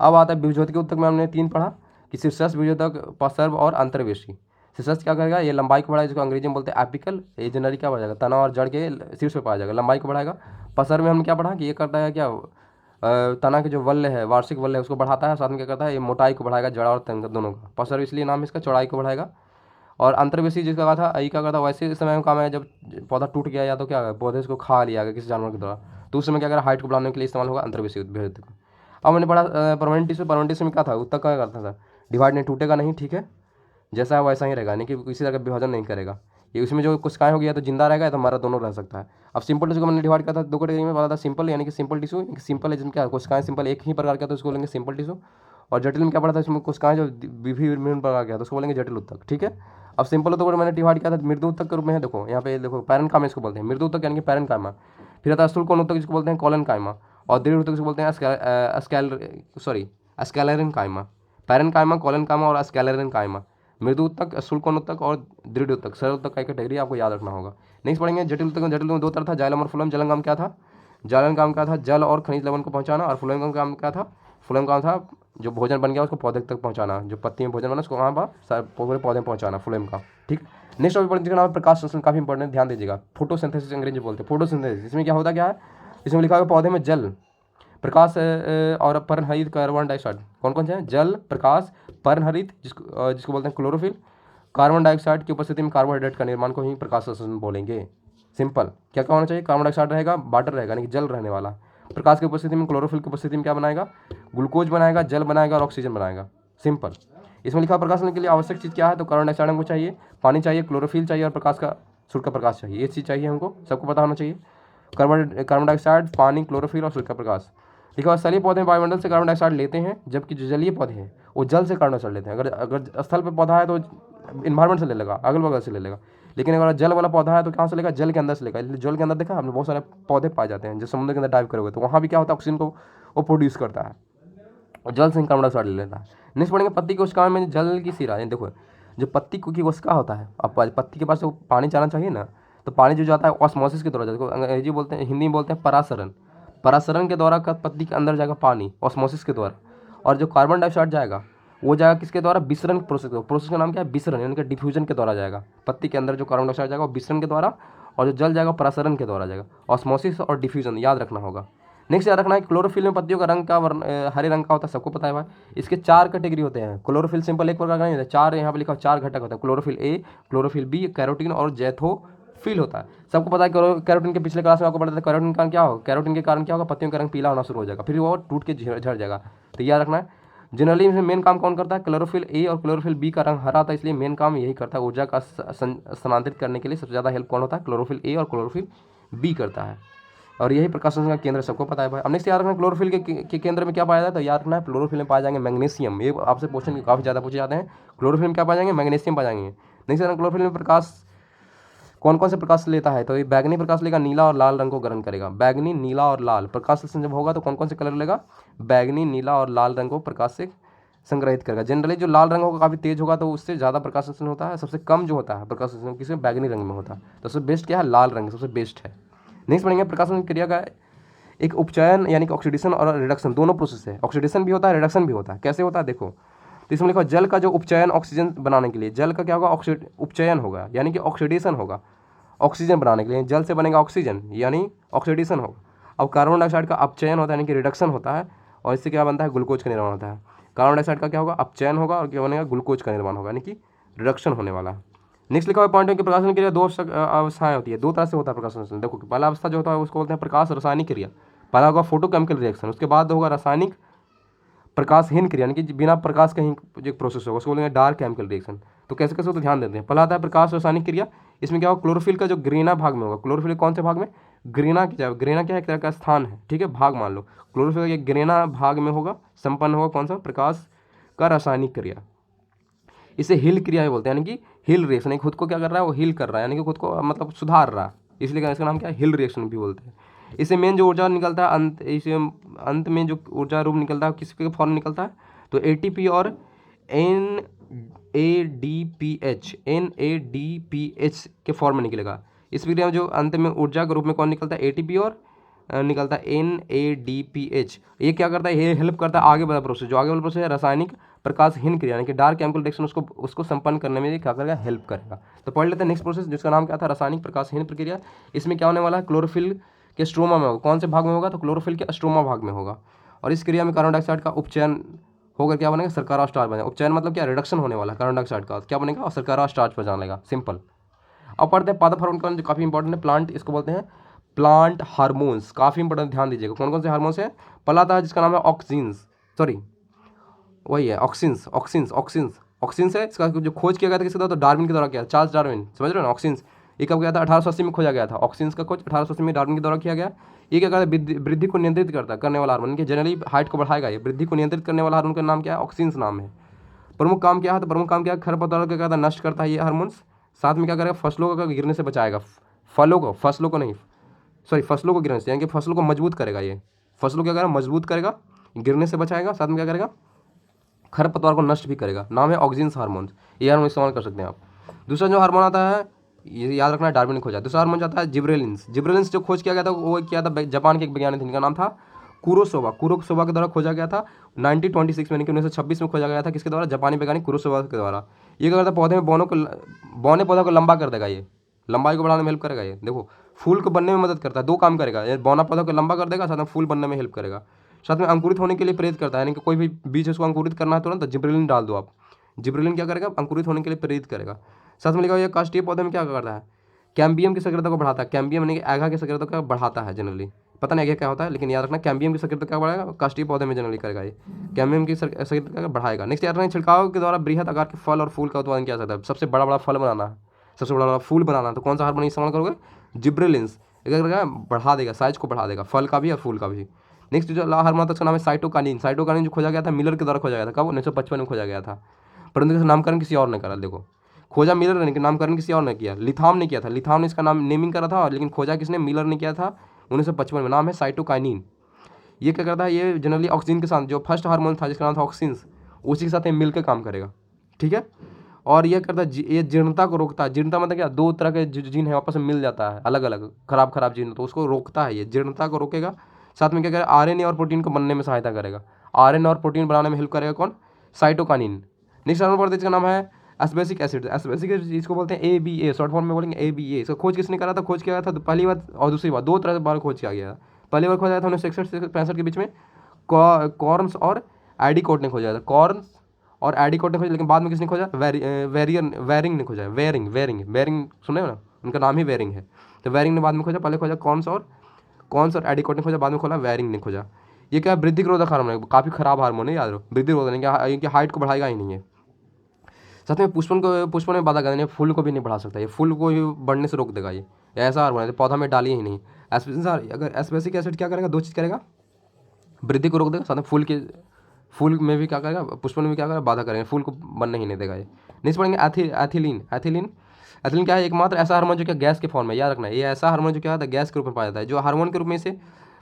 अब आता है विभजनिक ऊतक में हमने 3 पढ़ा, कि शीर्षस्थ विभजनिक, पार्श्व और अंतर्वेशी। शीर्षस्थ क्या करेगा, ये लंबाई को बढ़ाएगा, जिसको अंग्रेजी में बोलते हैं एपिकल, ये जनरली क्या बढ़ाएगा, तना और जड़ के शीर्ष पे पाया जाएगा, लंबाई को बढ़ाएगा। पार्श्व में हमने क्या पढ़ा, कि ये करता है क्या, तना के जो वल्य है, वार्षिक वल्य है उसको बढ़ाता है, साथ में क्या करता है, ये मोटाई को बढ़ाएगा, जड़ और तन दोनों का। पार्श्व इसलिए नाम इसका, चौड़ाई को बढ़ाएगा। और अंतर्वेशी जिसका कहा था, यही क्या करता है, वैसे इस समय में काम है जब पौधा टूट गया या तो क्या पौधे इसको खा लिया गया किसी जानवर के द्वारा, तो उस समय क्या करेगा, हाइट को बढ़ाने के लिए इस्तेमाल होगा अंतर्वेशी विभजनिक। अब मैंने पढ़ा परमानेंट टिश्यू में क्या था, ऊतक का करता था, डिवाइड नहीं, टूटेगा नहीं, ठीक है, जैसा है वैसा ही रहेगा, यानी कि किसी तरह का विभाजन नहीं करेगा। ये उसमें जो कोशिकाएं हो गया तो जिंदा रहेगा, तो हमारा दोनों रह सकता है। अब सिंपल टिश्यू को मैंने डिवाइड किया था 2 कैटेगरी में, पता था सिंपल यानी कि सिंपल टिश्यू, सिंपल है जिनका कोशिकाएं सिंपल एक ही प्रकार का, तो उसको बोलेंगे सिंपल टिश्यू। और जटिल में क्या पड़ा था, इसमें कोशिकाएं जो विभिन्न प्रकार का, तो उसको बोलेंगे जटिल ऊतक, ठीक है। अब सिंपल ऊतक को मैंने डिवाइड किया था मृदु ऊतक के रूप में है, देखो यहाँ पे देखो, पैरेन्काइमा इसको बोलते हैं, मृदु ऊतक यानी कि पैरेन्काइमा। फिर आता है स्थूलकोण ऊतक जिसको बोलते हैं कोलेनकाइमा, और दृढ़ ऊतक जिसको बोलते हैं स्कैलेरेनकाइमा। पैरेन्काइमा, कोलेनकाइमा और स्कैलेरेनकाइमा, मृदु ऊतक, स्थूलकोण ऊतक और दृढ़ ऊतक, सरल ऊतक का कैटेगरी आपको याद रखना होगा। नेक्स्ट पढ़ेंगे जटिल ऊतक। जटिल में 2 तरह था, जाइलम और फ्लोएम। जाइलम काम क्या था, जाइलम काम क्या था, जल और खनिज लवण को पहुंचाना, और फ्लोएम का काम क्या था, फ्लोएम काम था जो भोजन बन गया उसको पौधे तक पहुंचाना, जो पत्ती में भोजन बना उसको वहाँ पर पूरे पौधे में पहुंचाना, फ्लोएम का, ठीक। नेक्स्ट टॉपिक पढ़ने का नाम है प्रकाश संश्लेषण, काफी इंपॉर्टेंट, ध्यान दीजिएगा। फोटोसिंथेसिस अंग्रेजी बोलते हैं, फोटोसिंथेसिस। इसमें क्या होता क्या है, इसमें लिखा हुआ पौधे में जल, प्रकाश और पर्णहरित कार्बन डाइऑक्साइड, कौन कौन से हैं, जल, प्रकाश, पर्णहरित जिसको बोलते हैं क्लोरोफिल, कार्बन डाइऑक्साइड की उपस्थिति में कार्बोहाइड्रेट का निर्माण को ही प्रकाश संश्लेषण बोलेंगे। सिंपल। क्या क्या होना चाहिए? कार्बन डाइऑक्साइड रहेगा, वाटर रहेगा यानी कि जल रहने वाला। प्रकाश की उपस्थिति में, क्लोरोफिल की उपस्थिति में क्या बनाएगा? ग्लूकोज बनाएगा, जल बनाएगा और ऑक्सीजन बनाएगा। सिंपल। इसमें लिखा प्रकाशन के लिए आवश्यक चीज़ क्या है? तो कार्बन डाइऑक्साइड हमको चाहिए, पानी चाहिए, क्लोरोफिल चाहिए और प्रकाश का सूर्य का प्रकाश चाहिए। ये चीज़ चाहिए हमको, सबको पता होना चाहिए। कार्बन डाइऑक्साइड, पानी, क्लोरोफिल और सूर्य का प्रकाश। लिखा हुआ स्थलीय पौधे वायुमंडल से कार्बन डाइऑक्साइड लेते हैं, जबकि जो जलीय पौधे हैं वो जल से कार्बन डाइऑक्साइड लेते हैं। अगर स्थल पर पौधा है तो इन्वायरमेंट से ले लेगा, अगल बगल से ले लेगा। लेकिन अगर जल वाला पौधा है तो कहाँ से लेगा? जल के अंदर से लेगा। इसलिए जल के अंदर देखा हमने बहुत सारे पौधे पाए जाते हैं जो समुद्र के अंदर डाइव करोगे तो वहाँ भी क्या होता है? ऑक्सीजन को वो प्रोड्यूस करता है और जल से कार्बन डाइऑक्साइड ले लेता है। नेक्स्ट पढ़ेंगे पत्ती कोशिका में जल की सिरा। देखो जो पत्ती की कोशिका होता है, अब पत्ती के पास तो पानी जाना चाहिए ना, तो पानी जो जाता है ऑस्मोसिस के द्वारा, देखो अंग्रेजी बोलते हैं, हिंदी में बोलते हैं परासरण। परासरण के द्वारा पत्ती के अंदर जाएगा पानी ऑस्मोसिस के द्वारा, और जो कार्बन डाइऑक्साइड जाएगा वो जाएगा किसके द्वारा? विसरण प्रोसेस। प्रोसेस का नाम क्या है? विसरण, यानी कि डिफ्यूजन के द्वारा जाएगा। पत्ती के अंदर जो कार्बन डाइऑक्साइड जाएगा वो विसरण के द्वारा, और जो जल जाएगा परासरण के द्वारा जाएगा। ऑस्मोसिस और डिफ्यूजन याद रखना होगा। नेक्स्ट याद रखना है क्लोरोफिल में पत्तियों का रंग का हरे रंग का होता है, सबको पता है भाई। इसके 4 कैटेगरी होते हैं। क्लोरोफिल सिंपल एक प्रकार का नहीं होता, 4 यहाँ पे लिखा 4 घटक होता है। Chlorophyll A, chlorophyll B, carotene और जैथोफिल होता है। सबको पता है कैरोटीन के पिछले क्लास में आपको पढ़ा था कैरोटीन का क्या होगा? कैरोटीन के कारण क्या होगा? पत्तियों का रंग पीला होना शुरू हो जाएगा, फिर वो टूट के झड़ जाएगा। तो याद रखना है। जनरली इसमें मेन काम कौन करता है? क्लोरोफिल ए और क्लोरोफिल बी का रंग हरा था, इसलिए मेन काम यही करता है। ऊर्जा का स्थानांतरित करने के लिए सबसे ज़्यादा हेल्प कौन होता है? क्लोरोफिल ए और क्लोरोफिल बी करता है, और यही प्रकाश संश्लेषण का केंद्र सबको पता है भाई। अब नेक्स्ट याद रखना क्लोरोफिल के केंद्र में क्या पाया जाता है? तो याद रखना है क्लोरोफिल में पाए जाएंगे मैग्नीशियम। ये आपसे क्वेश्चन काफ़ी ज़्यादा पूछे जाते हैं। क्लोरोफिल में क्या पाए जाएंगे? मैग्नीशियम पाए जाएंगे। नेक्स्ट याद रखना क्लोरोफिल में प्रकाश कौन कौन से प्रकाश लेता है? तो ये बैगनी प्रकाश लेगा, नीला और लाल रंग को ग्रहण करेगा। बैगनी, नीला और लाल प्रकाश संश्लेषण जब होगा तो कौन कौन से कलर लेगा? बैगनी, नीला और लाल रंग को प्रकाश से संग्रहित करेगा। जनरली जो लाल रंग होगा काफ़ी तेज होगा तो उससे ज़्यादा प्रकाश संश्लेषण होता है। सबसे कम जो होता है प्रकाश संश्लेषण किसी बैगनी रंग में होता है। तो सबसे बेस्ट क्या है? लाल रंग सबसे बेस्ट है। नेक्स्ट पढ़ेंगे प्रकाशन क्रिया का एक उपचयन यानी कि ऑक्सीडेशन और रिडक्शन, दोनों प्रोसेस है। ऑक्सीडेशन भी होता है, रिडक्शन भी होता है। कैसे होता है देखो, तो इसमें लिखा जल का जो उपचयन ऑक्सीजन बनाने के लिए, जल का क्या होगा? उपचयन होगा यानी कि ऑक्सीडेशन होगा। ऑक्सीजन बनाने के लिए जल से बनेगा ऑक्सीजन यानी ऑक्सीडेशन होगा। अब कार्बन डाइऑक्साइड का अपचयन होता है यानी कि रिडक्शन होता है, और इससे क्या बनता है? ग्लूकोज का निर्माण होता है। कार्बन डाइऑक्साइड का क्या होगा? अपचयन होगा और क्या बनेगा? ग्लूकोज का निर्माण होगा यानी कि रिडक्शन होने वाला है। नेक्स्ट लिखा हुआ पॉइंट है कि प्रकाशन क्रिया 2 अवस्थाएं होती है, 2 तरह से होता है प्रकाश संश्लेषण। देखो पहला अवस्था जो होता है उसको बोलते हैं प्रकाश रासायनिक क्रिया। पहला होगा फोटोकेमिकल रिएक्शन, उसके बाद होगा रासायनिक प्रकाशहीन क्रिया यानी कि बिना प्रकाश का ही जो प्रोसेस होगा उसको बोलेंगे डार्क केमिकल रिएक्शन। तो कैसे कैसे तो ध्यान देते हैं। पहला आता है प्रकाश रासायनिक क्रिया। इसमें क्या होगा? क्लोरोफिल का जो ग्रेना भाग में होगा, क्लोरोफिल कौन से भाग में? ग्रेना क्या है? एक तरह का स्थान है, ठीक है, भाग मान लो। क्लोरोफिल के ग्रेना भाग में होगा, संपन्न होगा कौन सा? प्रकाश का रासायनिक क्रिया। इसे हिल क्रिया बोलते हैं, यानी कि हिल रिएक्शन। खुद को क्या कर रहा है? वो हिल कर रहा है यानी कि खुद को मतलब सुधार रहा है, इसलिए इसका नाम क्या है? हिल रिएक्शन भी बोलते हैं। इससे मेन जो ऊर्जा निकलता है अंत में जो ऊर्जा रूप निकलता है किसके फॉर्म निकलता है? तो एटीपी और NADPH के फॉर्म में निकलेगा। इस प्रक्रिया में जो अंत में ऊर्जा के रूप में कौन निकलता है? एटीपी और निकलता है NADPH। ये क्या करता है? ये हेल्प करता है आगे वाला प्रोसेस, जो आगे वाला प्रोसेस है रासायनिक प्रकाशहीन क्रिया यानी कि डार्क केमिकल रिएक्शन, उसको संपन्न करने में क्या करेगा? हेल्प करेगा। तो पढ़ लेते हैं नेक्स्ट प्रोसेस जिसका नाम क्या था? रासायनिक प्रकाशहीन प्रक्रिया। इसमें क्या होने वाला है? क्लोरोफिल के स्ट्रोमा में होगा। कौन से भाग में होगा? तो क्लोरोफिल के स्ट्रोमा भाग में होगा। और इस क्रिया में कार्बन डाइऑक्साइड का उपचयन होकर क्या बनेगा? शर्करा स्टार्च बनेगा। उपचयन मतलब क्या? रिडक्शन होने वाला है कार्बन डाइऑक्साइड का, क्या बनेगा? और शर्करा स्टार्च पर जाने लगा। सिंपल। अब पढ़ते हैं पादप हार्मोन जो काफ़ी इंपॉर्टेंट है। प्लांट इसको बोलते हैं प्लांट हार्मोन्स, काफ़ी इंपॉर्टेंट, ध्यान दीजिएगा। कौन कौन से हार्मोन्स हैं? पहला आता है जिसका नाम है वही है ऑक्सिन्स है। इसका जो खोज किया गया था किसके द्वारा? तो डार्विन के द्वारा किया, चार्ल्स डार्विन, समझ रहे हो ना? ऑक्सिन्स ये कब गया था? 1880 में खोजा गया था। ऑक्सिन्स का खोज 1880 में डार्विन के द्वारा किया गया। ये क्या करता है? वृद्धि को नियंत्रित करने वाला हार्मोन, जनरली हाइट को बढ़ाएगा। ये वृद्धि को नियंत्रित करने वाला हार्मोन का नाम क्या है? ऑक्सिन्स नाम है। प्रमुख काम क्या है? तो प्रमुख काम क्या है? खरपतवार को क्या करता है? नष्ट करता है ये हार्मोन्स। साथ में क्या करेगा? फसलों को गिरने से बचाएगा। फसलों को गिरने से, यानी कि फसलों को मजबूत करेगा। ये फसलों क्या करेगा? मजबूत करेगा, गिरने से बचाएगा। साथ में क्या करेगा? खरपतवार को नष्ट भी करेगा। नाम है ऑक्सिन्स हार्मोन्स। ये हार्मोन इस्तेमाल कर सकते हैं आप। दूसरा जो हार्मोन आता है, ये याद रखना है, डार्विन ने खोजा। दूसरा हार्मोन आता है जिब्रेलिन्स जो खोज किया गया था वो किया था जापान के एक वैज्ञानिक थे, जिनका नाम था कुरोसोवा के द्वारा खोजा गया था 1926 में, 1926 में खोजा गया था। किसके द्वारा? जापानी वैज्ञानिक कुरोसोवा के द्वारा। ये क्या करता है? पौधे में बौने पौधा को लंबा कर देगा। ये लंबाई को बढ़ाने में हेल्प करेगा। ये देखो फूल को बनने में मदद करता है, 2 काम करेगा। ये बौना पौधा को लंबा कर देगा, साथ में फूल बनने में हेल्प करेगा। साथ में अंकुरित होने के लिए प्रेरित करता है, यानी कि कोई भी बीज उसको अंकुरित करना है तुरंत जिब्रेलिन डाल दो आप। जिब्रेलिन क्या करेगा, अंकुरित होने के लिए प्रेरित करेगा। साथ में लिखा हुआ है काष्ठीय पौधे में क्या करता है, कैम्बियम की सक्रियता को बढ़ाता है। कैम्बियम यानी कि एगा की सक्रियता को बढ़ाता है जनरली, पता नहीं आगे क्या होता है, लेकिन याद रखना कैम्बियम की सक्रियता क्या बढ़ाएगा, काष्ठीय पौधे में जनरली करेगा ये, कैम्बियम की सक्रियता बढ़ाएगा। नेक्स्ट याद रखना, छिड़काव के द्वारा बृहद आकार के फल और फूल का उत्पादन किया जा सकता है। सबसे बड़ा बड़ा फल बनाना है, सबसे बड़ा बड़ा फूल बनाना है, तो कौन सा हार्मोन इस्तेमाल करोगे, जिब्रेलिन्स। क्या करेगा, बढ़ा देगा, साइज को बढ़ा देगा, फल का भी और फूल का भी। नेक्स्ट जो ला हार्मोन था उसका नाम है साइटोकाइनिन। साइटोकाइनिन जो खोजा गया था मिलर के द्वारा खोजा गया था, कब, 1955 में खोजा गया था, परंतु इसका नामकरण किसी और ने करा। देखो, खोजा मिलर ने, नामकरण किसी और ने किया, लिथाम ने किया था, लिथाम ने इसका नाम नेमिंग करा था, लेकिन खोजा किसने, मिलर ने किया था 1955 में। नाम है साइटोकाइनिन। ये क्या करता है, ये जनरली ऑक्सीजन के साथ, जो फर्स्ट हार्मोन था जिसका नाम था ऑक्सीन, उसी के साथ ये मिलकर काम करेगा, ठीक है। और ये करता है, ये जीर्णता को रोकता है। जीर्णता मतलब क्या, दो तरह के जीन है आपस में मिल जाता है, अलग अलग खराब जीन, तो उसको रोकता है, ये जीर्णता को रोकेगा। साथ में क्या करेगा, आरएनए और प्रोटीन को बनने में सहायता करेगा। आरएनए और प्रोटीन बनाने में हेल्प करेगा कौन, साइटोकाइनिन। नेक्स्ट हार्मोन पढ़ते हैं, इसका नाम है एस्पेसिक एसिड। एस्पेसिक इसको बोलते हैं ABA, शॉर्ट फॉर्म में बोलेंगे ABA। इसका खोज किसने करा था, खोज किया था तो पहली बार और दूसरी बार, दो तरह से बार खोज किया गया था। पहली बार खोजा गया था 1961 से 65 के बीच में, कॉर्न्स और एडिकोट ने खोजा था, कॉर्न्स और एडिकोट ने खोजा। लेकिन बाद में किसने खोजा, वेरिंग ने खोजा, वेरिंग सुने हो ना, उनका नाम ही वेरिंग है। तो वेरिंग ने बाद में खोजा, पहले खोजा कॉर्न्स और एडिकोट ने खोजा, बाद में खोला वेरिंग ने खोजा। ये क्या है, वृद्धि निरोधक हार्मोन है, काफ़ी खराब हार्मोन है, याद रखो, वृद्धि निरोधक नहीं, कि हाइट को बढ़ाएगा ही नहीं है। साथ में पुष्पन में बाधा करने, फूल को भी नहीं बढ़ा सकता, ये फूल को ही बढ़ने से रोक देगा। ये ऐसा हार्मोन है, पौधा में डालिए ही नहीं। अगर एस्पेसिक एसिड क्या करेगा, दो चीज़ करेगा, वृद्धि को रोक देगा, साथ में फूल में भी क्या करेगा, पुष्पन में भी क्या करेगा, बाधा करेगा, फूल को बनने ही नहीं देगा ये। नेक्स्ट पढ़ेंगे एथिलीन क्या है, एकमात्र ऐसा हार्मोन जो क्या गैस के फॉर्म में, याद रखना है, ये ऐसा हार्मोन जो क्या होता है गैस के रूप में पाया जाता है। जो हार्मोन के रूप में इसे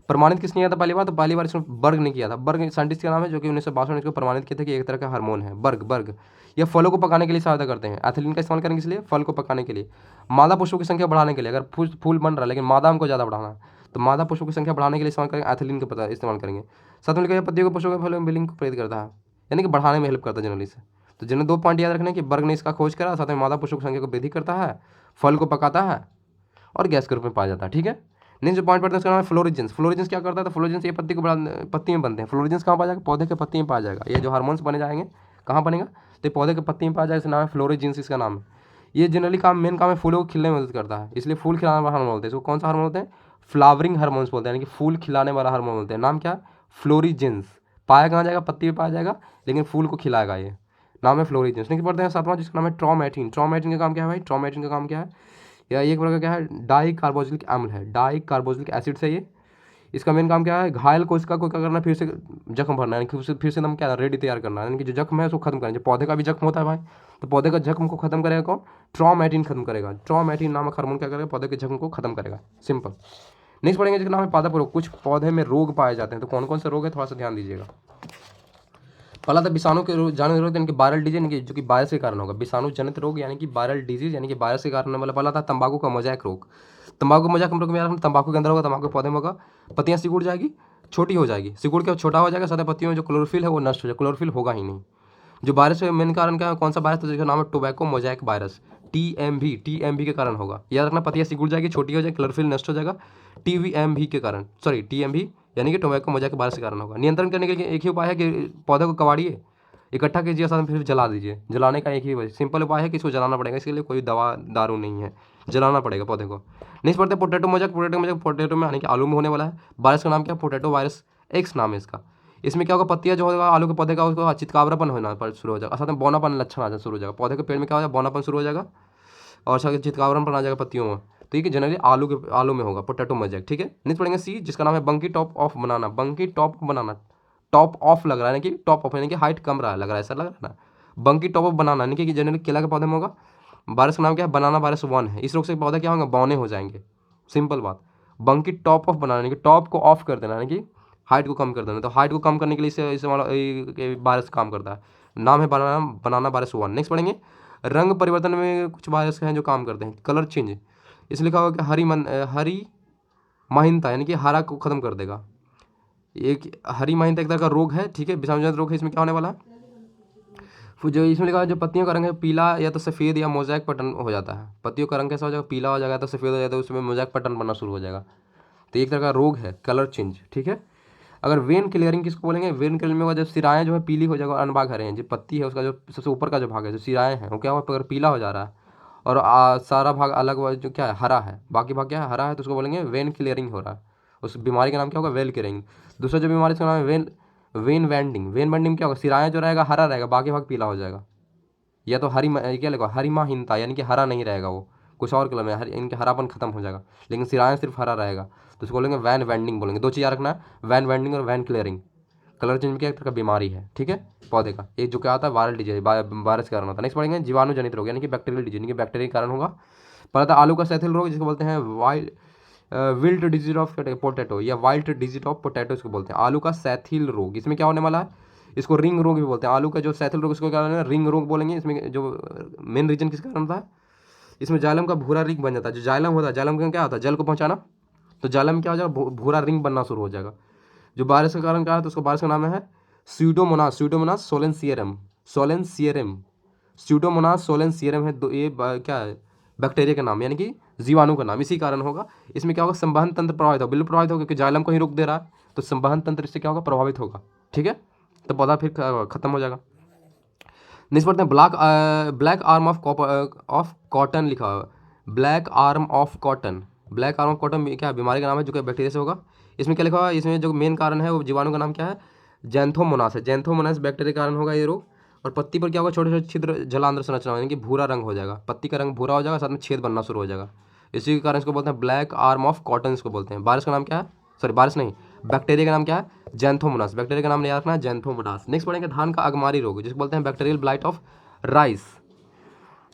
प्रमाणित किसने किया था पहली बार, तो पहली बार इसमें बर्ग ने किया था। बर्ग साइंटिस्ट का नाम है, जो कि 1962 में इसको प्रमाणित किया था कि एक तरह का हार्मोन है, बर्ग। ये फलों को पकाने के लिए सहायता करते हैं। एथिलीन का इस्तेमाल करेंगे इसलिए, फल को पकाने के लिए, मादा पुष्पों की संख्या बढ़ाने के लिए। अगर फूल बन रहा है लेकिन मादा हमको ज़्यादा बढ़ाना है, तो मादा पुष्पों की संख्या बढ़ाने के लिए इस्तेमाल करेंगे, एथिलीन का इस्तेमाल करेंगे। साथ में लिखा पत्तियों के पुष्पों के फलों में बिलिंग को प्रेरित करता है, यानी कि बढ़ाने में हेल्प करता है जनरली से। तो जिन्हें दो पॉइंट याद रखने कि बर्ग ने इसका खोज करा, साथ में मादा पुष्पों की संख्या को वृद्धि करता है, फल को पकाता है और गैस के रूप में पाया जाता है, ठीक है। नेक्स्ट जो पॉइंट पढ़ते हैं उसका नाम है फ्लोरिजेंस। फ्लोरिजेंस क्या करता है, तो फ्लोरिजेंस ये पत्ती में बनते हैं। फ्लोरिजेंस कहाँ पाया जाएगा, पौधे के पत्ती में पाया जाएगा। ये जो हार्मोन्स बने जाएंगे कहाँ बनेगा, तो पौधे के पत्ती में पाया जाएगा, इसका नाम है फ्लोरिजेंस, इसका नाम है। ये जनरली मेन काम है फूलों को खिलने में मदद करता है, इसलिए फूल खिलाने वाला हार्मोन बोलते हैं इसको। कौन सा हार्मोन बोलते हैं, फ्लावरिंग हार्मोन्स बोलते हैं, यानी कि फूल खिलाने वाला हार्मोन बोलते हैं। नाम क्या है, फ्लोरिजेंस। पाया कहाँ जाएगा, पत्ती में पाया जाएगा, लेकिन फूल को खिलाएगा, ये नाम है फ्लोरिजेंस। नेक्स्ट पढ़ते हैं सातवां, जिसका नाम है ट्रोमेटिन। ट्रोमेटिन का काम क्या है भाई, ट्रोमेटिन का काम क्या है, या एक प्रकार का क्या है, डाई कार्बोक्सिलिक अम्ल है, डाई कार्बोक्सिलिक एसिड से ये। इसका मेन काम क्या है, घायल कोशिका को क्या करना, फिर से जख्म भरना, यानी कि फिर से एकदम क्या रेडी तैयार करना, यानी कि जो जख्म है उसको खत्म करना। जो पौधे का भी जख्म होता है भाई, तो पौधे का जख्म को खत्म करेगा कौन, ट्रोमेटिन खत्म करेगा। ट्रोमेटिन नामक हार्मोन क्या करेगा, पौधे के जख्म को खत्म करेगा, सिंपल। नेक्स्ट पढ़ेंगे जिसका नाम है पादप रोग। कुछ पौधे में रोग पाए जाते हैं, तो कौन कौन से रोग है थोड़ा सा ध्यान दीजिएगा। पहला था विषाणु के जनित रोग, यानी कि वायरल डिजीज, यानी कि जो कि वायरस के कारण होगा। विषाणु जनित रोग यानी कि वायरल डिजीज, यानी कि वायरस के कारण होने वाला। पहला था तंबाकू का मोज़ेक रोग। तंबाकू मोज़ेक रोग में तंबाकू के अंदर होगा, तंबाकू के पौधे में होगा, पत्तियां सिकुड़ जाएगी, छोटी हो जाएगी, सिकुड़ के छोटा हो जाएगा, साथ पत्तियों में जो क्लोरोफिल है वो नष्ट हो जाएगा, क्लोरोफिल होगा ही नहीं। जो वायरस है मेन कारण क्या है, कौन सा वायरस, तो जिसका नाम है टोबैको मोज़ेक वायरस, टीएमवी के कारण होगा। याद रखना, पत्तियां सिकुड़ जाएगी, छोटी हो जाएगी, क्लोरोफिल नष्ट हो जाएगा, टीवीएमवी के कारण, सॉरी टीएमवी यानी कि टोबैको मोज़ेक वायरस के कारण होगा। नियंत्रण करने के लिए एक ही उपाय है कि पौधे को कबाड़िए, इकट्ठा कीजिए, साथ में फिर जला दीजिए। जलाने का एक ही सिंपल उपाय है कि इसको जलाना पड़ेगा, इसके लिए कोई दवा दारू नहीं है, जलाना पड़ेगा पौधे को। नेक्स्ट पढ़ते हैं पोटैटो मोज़ेक। पोटैटो में यानी कि आलू में होने वाला है। वायरस का नाम क्या है, पोटैटो वायरस एक्स नाम है इसका। इसमें क्या होगा, पत्तियां जो होगा आलू के पौधे का, उसको चितकावरापन होना शुरू हो जाएगा, साथ में बौनापन लक्षण आ जाना शुरू हो जाएगा। पौधे के पेड़ में क्या हो जाएगा, बौनापन शुरू हो जाएगा और साथ चितकावरापन आ जाएगा पत्तियों में। तो ये जनरली आलू में होगा पोटैटो मोज़ेक, ठीक है। नेक्स्ट पढ़ेंगे सी, जिसका नाम है बंकी टॉप ऑफ बनाना। बंकी टॉप बनाना, टॉप ऑफ लग रहा है, यानी कि टॉप ऑफ यानी कि हाइट कम रहा है, लग रहा है ऐसा लग रहा है ना। बंकी टॉप ऑफ बनाना यानी कि जनरली केला के पौधे में होगा। वायरस का नाम क्या है, बनाना वायरस 1 है। इस रोग से पौधे क्या होंगे, बौने हो जाएंगे, सिंपल बात। बंकी टॉप ऑफ बनाना यानी कि टॉप को ऑफ कर देना, यानी कि हाइट को कम कर देना। तो हाइट को कम करने के लिए इसे वायरस काम करता है। नाम है बनाना वायरस 1। नेक्स्ट पढ़ेंगे रंग परिवर्तन में कुछ वायरस हैं जो काम करते हैं, कलर चेंज। इसलिए लिखा होगा कि हरी महिनता यानी कि हरा को खत्म कर देगा। एक हरी महिनता एक तरह का रोग है, ठीक है, विषाणुजनित रोग है। इसमें क्या होने वाला है, जो इसमें लिखा है जो पत्तियों का रंग है पीला या तो सफ़ेद या मोज़ेक पैटर्न हो जाता है। पत्तियों का रंग कैसा हो जाएगा, पीला हो जाएगा, तो सफ़ेद हो जाता है, उसमें मोज़ेक पैटर्न बनना शुरू हो जाएगा। तो एक तरह का रोग है, कलर चेंज, ठीक है। अगर वेन क्लियरिंग किसको बोलेंगे, वेन क्लियरिंग में होगा जब सिराएँ जो है पीली हो जाएगा, अनभाग हरे हैं, जो पत्ती है उसका जो सबसे ऊपर का जो भाग है जो सिराएँ हैं वो क्या होगा, अगर पीला हो जा रहा है और सारा भाग अलग जो क्या है हरा है, बाकी भाग क्या है हरा है, तो उसको बोलेंगे वेन क्लियरिंग हो रहा है। उस बीमारी का नाम क्या होगा, वेल क्लियरिंग। दूसरा जो बीमारी उसका नाम है वेन वेंडिंग। वेन वेंडिंग क्या होगा, सिराएँ जो रहेगा हरा रहेगा, बाकी भाग पीला हो जाएगा। या तो क्या लगा हरिमाहीनता, यानी कि हरा नहीं रहेगा, वो कुछ और कलर में इनके हरापन खत्म हो जाएगा, लेकिन सिराएँ सिर्फ हरा रहेगा, तो उसको बोलेंगे वैन वेंडिंग बोलेंगे। दो चीज़ याद रखना है, वैन वेंडिंग और वैन क्लियरिंग। कलर चेंज में क्या एक तरह का बीमारी है, ठीक है, पौधे का। ये जो क्या आता है वायरल डिजीज, वायरस के कारण होता है। नेक्स्ट पढ़ेंगे जीवाणु जनित रोग, यानी कि बैक्टीरियल डिजीज, यानी कि बैक्टीरिया के कारण होगा। पहला था आलू का सैथिल रोग, जिसको बोलते हैं विल्ट डिजीज ऑफ पोटैटो, या वाइल्ट डिजीज ऑफ पोटैटो इसको बोलते हैं, आलू का सैथिल रोग। इसमें क्या होने वाला है, इसको रिंग रोग भी बोलते हैं। आलू का जो सैथिल रोग इसको क्या बोलेंगे, रिंग रोग बोलेंगे। इसमें जो मेन रीजन किस कारण था, इसमें जाइलम का भूरा रिंग बन जाता है। जो जाइलम होता है, जाइलम का क्या होता है, जल को पहुंचाना, तो जाइलम क्या हो जाएगा, भूरा रिंग बनना शुरू हो जाएगा। जो वायरस के कारण क्या है, तो उसको वायरस का नाम है स्यूडोमोनास सोलेंसियरम, स्यूडोमोनास सोलेंसियरम है। ये क्या है, बैक्टीरिया का नाम, यानी कि जीवाणु का नाम, इसी कारण होगा। इसमें क्या होगा, संवहन तंत्र प्रभावित होगा, बिल्कुल प्रभावित होगा, क्योंकि जाइलम को ही रोक दे रहा है, तो संवहन तंत्र इससे क्या होगा, प्रभावित होगा, ठीक है, तो पौधा फिर खत्म हो जाएगा। नेक्स्ट पढ़ते हैं ब्लैक आर्म ऑफ कॉटन लिखा हुआ है, black arm of cotton. Black arm of cotton क्या बीमारी का नाम है, जो कि बैक्टीरिया से होगा। इसमें क्या लिखा हुआ है, इसमें जो मेन कारण है वो जीवाणु का नाम क्या है, जैंथोमोनास है। जैंथोमोनास बैक्टीरिया के कारण होगा ये रोग। और पत्ती पर क्या होगा, छोटे छोटे छिद्र जलांध्र संरचना, यानी कि भूरा रंग हो जाएगा, पत्ती का रंग भूरा हो जाएगा, साथ में छेद बनना शुरू हो जाएगा। इसी के कारण इसको बोलते हैं ब्लैक आर्म ऑफ कॉटन, इसको बोलते हैं। वायरस का नाम क्या है, सॉरी वायरस नहीं, बैक्टीरिया का नाम क्या है, जैंथोमोनास। बैक्टीरिया का नाम याद रखना है, जैंथोमोनास। नेक्स्ट पढ़ेंगे धान का अगमारी रोग, जिसको बोलते हैं बैक्टीरियल ब्लाइट ऑफ राइस।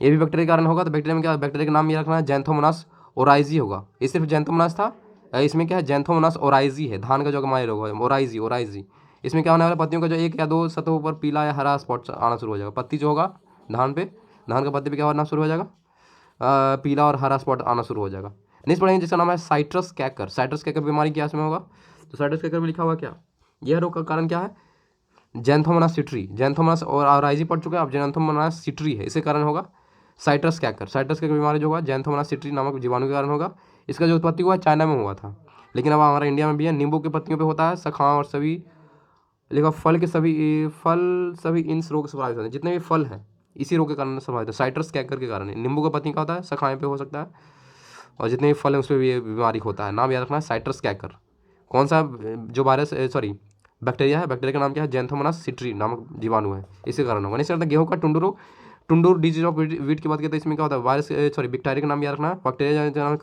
ये भी बैक्टीरिया के कारण होगा। तो बैक्टीरिया में क्या, बैक्टीरिया का नाम ये रखना है, जैंथोमोनास ओराइजी होगा। ये सिर्फ जैंथोमोनास था, इसमें क्या है, जैंथोमोनास ओराइजी है। धान का जो अगमारी रोग है, ओराइजी। इसमें क्या होने वाला, पत्तियों का जो एक या दो सतहों पर पीला या हरा स्पॉट आना शुरू हो जाएगा। पत्ती जो होगा धान पे, धान का पत्ती पे क्या होना शुरू हो जाएगा, पीला और हरा स्पॉट आना शुरू हो जाएगा। नेक्स्ट पढ़ेंगे जिसका नाम है साइट्रस कैकर। साइट्रस कैकर बीमारी क्या इसमें होगा, तो साइट्रस कैकर में लिखा हुआ क्या, यह रोग का कारण क्या है, जैंथोमोनास सिट्री। जैंथोमोनास और ओराइजी पढ़ चुके हैं, अब जैंथोमोनास सिट्री है, इसके कारण होगा साइट्रस कैकर। साइट्रस कैकर बीमारी जो होगा जैंथोमोनास सिट्री नामक जीवाणु के कारण होगा। इसका जो उत्पत्ति हुआ चाइना में हुआ था, लेकिन अब हमारे इंडिया में भी है। नींबू की पत्तियों पे होता है, शाखाओं और सभी लिखा फल सभी इन रोग से प्रभावित होते हैं। जितने भी फल हैं इसी रोग के कारण से प्रभावित है, साइट्रस कैकर के कारण। नींबू का पत्ती का होता है, शाखाएं पे हो सकता है, और जितने भी फल हैं उस पर भी ये बीमारी होता है। नाम याद रखना है, साइट्रस कैकर। कौन सा जो वायरस सॉरी बैक्टीरिया है, बैक्टीरिया का नाम क्या है, जैंथोमोनास सिट्री नामक जीवाणु है, इसी कारण होगा। नहीं गेहूं का टुंडूर डिजीज ऑफ वीट की बात करते हैं, इसमें क्या होता है, वायरस सॉरी बैक्टीरिया का नाम याद रखना है। बैक्टीरिया का नाम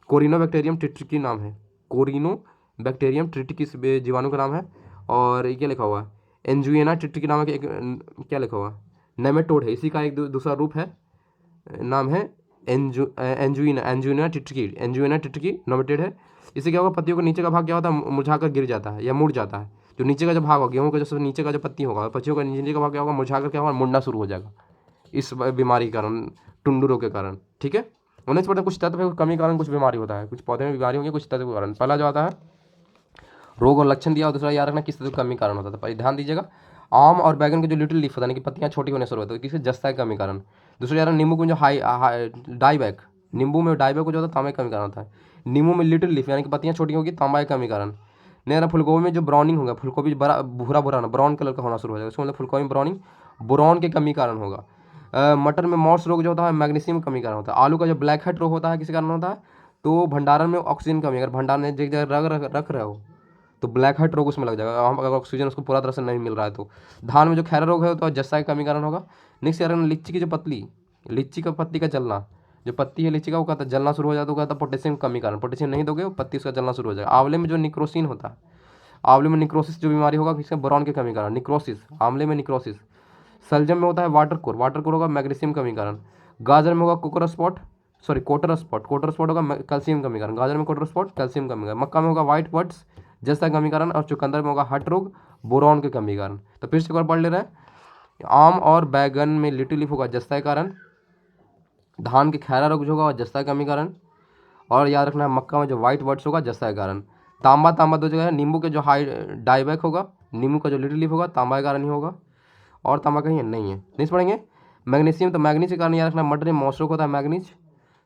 कोरिनोबैक्टीरियम ट्रिटिकी नाम है, कोरिनोबैक्टीरियम ट्रिटिकी जीवाणु का नाम है। और ये क्या लिखा हुआ है, एंजुइना ट्रिटिकी नामक एक क्या लिखा हुआ है, नेमेटोड है, इसी का एक दूसरा रूप है, नाम है एंजुइना टिट्रिकी नोमेटेड है। इससे क्या होगा, पत्तियों का नीचे का भाग क्या होता है, मुरझा कर गिर जाता है या मुड़ जाता है। जो नीचे का जो भाग होगा, गेहूं का जो सबसे नीचे का जो पत्ती होगा, पत्तियों का नीचे का भाग क्या होगा, मुरझा कर क्या होगा, मुड़ना शुरू हो जाएगा, इस बीमारी के कारण, टुंडुरों के कारण, ठीक है। उन्हें पता कुछ तत्व है, कमी कारण कुछ बीमारी होता है, कुछ पौधे में बीमारी होगी, कुछ तत्व के कारण। पहला जो आता है रोग और लक्षण दिया, और दूसरा याद रखना किस तत्व कमी कारण होता है। ध्यान दीजिएगा, आम और बैगन के जो लिटिल लीफ होता है, कि पत्तियां छोटी होने शुरू होती है, किसी जस्ता के कमी कारण। दूसरा यार नींबू में जो डाईबैक, नींबू में डाईबैक को जो होता है तांबे का कमी कारण होता है। नींबू में लिटिल लीफ यानी कि पत्तियां छोटी होगी, तांबा के कमी कारण। नहीं ना, फुलगोभी में जो ब्राउनिंग होगा, फुलगोभी बड़ा भूरा भूरा ना ब्राउन कलर का होना शुरू हो जाएगा, उसको मतलब फुलगोभी में ब्राउनिंग बोरॉन के कमी कारण होगा। मटर में मॉस रोग जो होता है मैग्नीशियम कमी कारण होता है। आलू का जो ब्लैक हेड रोग होता है किसी कारण होता है, तो भंडारण में ऑक्सीजन कमी, अगर भंडारण में एक जगह रख रहे हो तो ब्लैक हेड रोग उसमें लग जाएगा, अगर ऑक्सीजन उसको पूरा तरह से नहीं मिल रहा है तो। धान में जो खैरा रोग है तो जस्ता का कमी कारण होगा। नेक्स्ट यार लीची की जो लीची का पत्ती का जलना, जो पत्ती है लीची का वो कहता है जलना शुरू हो जाता है, कहता है पोटेशियम कमी कारण। पोटेशियम नहीं दोगे पत्ती उसका जलना शुरू हो जाएगा। आंवले में जो निक्रोसिन होता है, आंवले में निक्रोसिस जो बीमारी होगा किसका, बोरॉन की कमी कारण, निक्रोसिस, आंवले में निक्रोसिस। सलजम में होता है वाटर कोर होगा मैग्नीशियम कमी कारण। गाजर में होगा कोटर स्पॉट होगा कैल्शियम कमी कारण। गाजर में कोटर स्पॉट कैल्शियम कमी कारण। मक्का में होगा व्हाइट बर्ड्स जस्ता कमी कारण। और चुकंदर में होगा हट रोग बोरॉन के कमी कारण। तो फिर से एक बार पढ़ ले रहे हैं, आम और बैगन में लिटिल लीफ होगा जस्ता के कारण। धान के खैरा रोग जो होगा जस्ता के कमी कारण। और याद रखना है मक्का में जो व्हाइट बर्ड्स होगा जस्ता के कारण। तांबा दो जगह है, नींबू के जो हाई डाईबैक होगा, नींबू का जो लिटिल लीफ होगा तांबा के कारण ही होगा, और तांबा कहीं नहीं है। नहीं पढ़ेंगे मैग्नीशियम, तो मैग्नीज के कारण याद रखना मटर में मॉस रोग होता है मैग्नीज।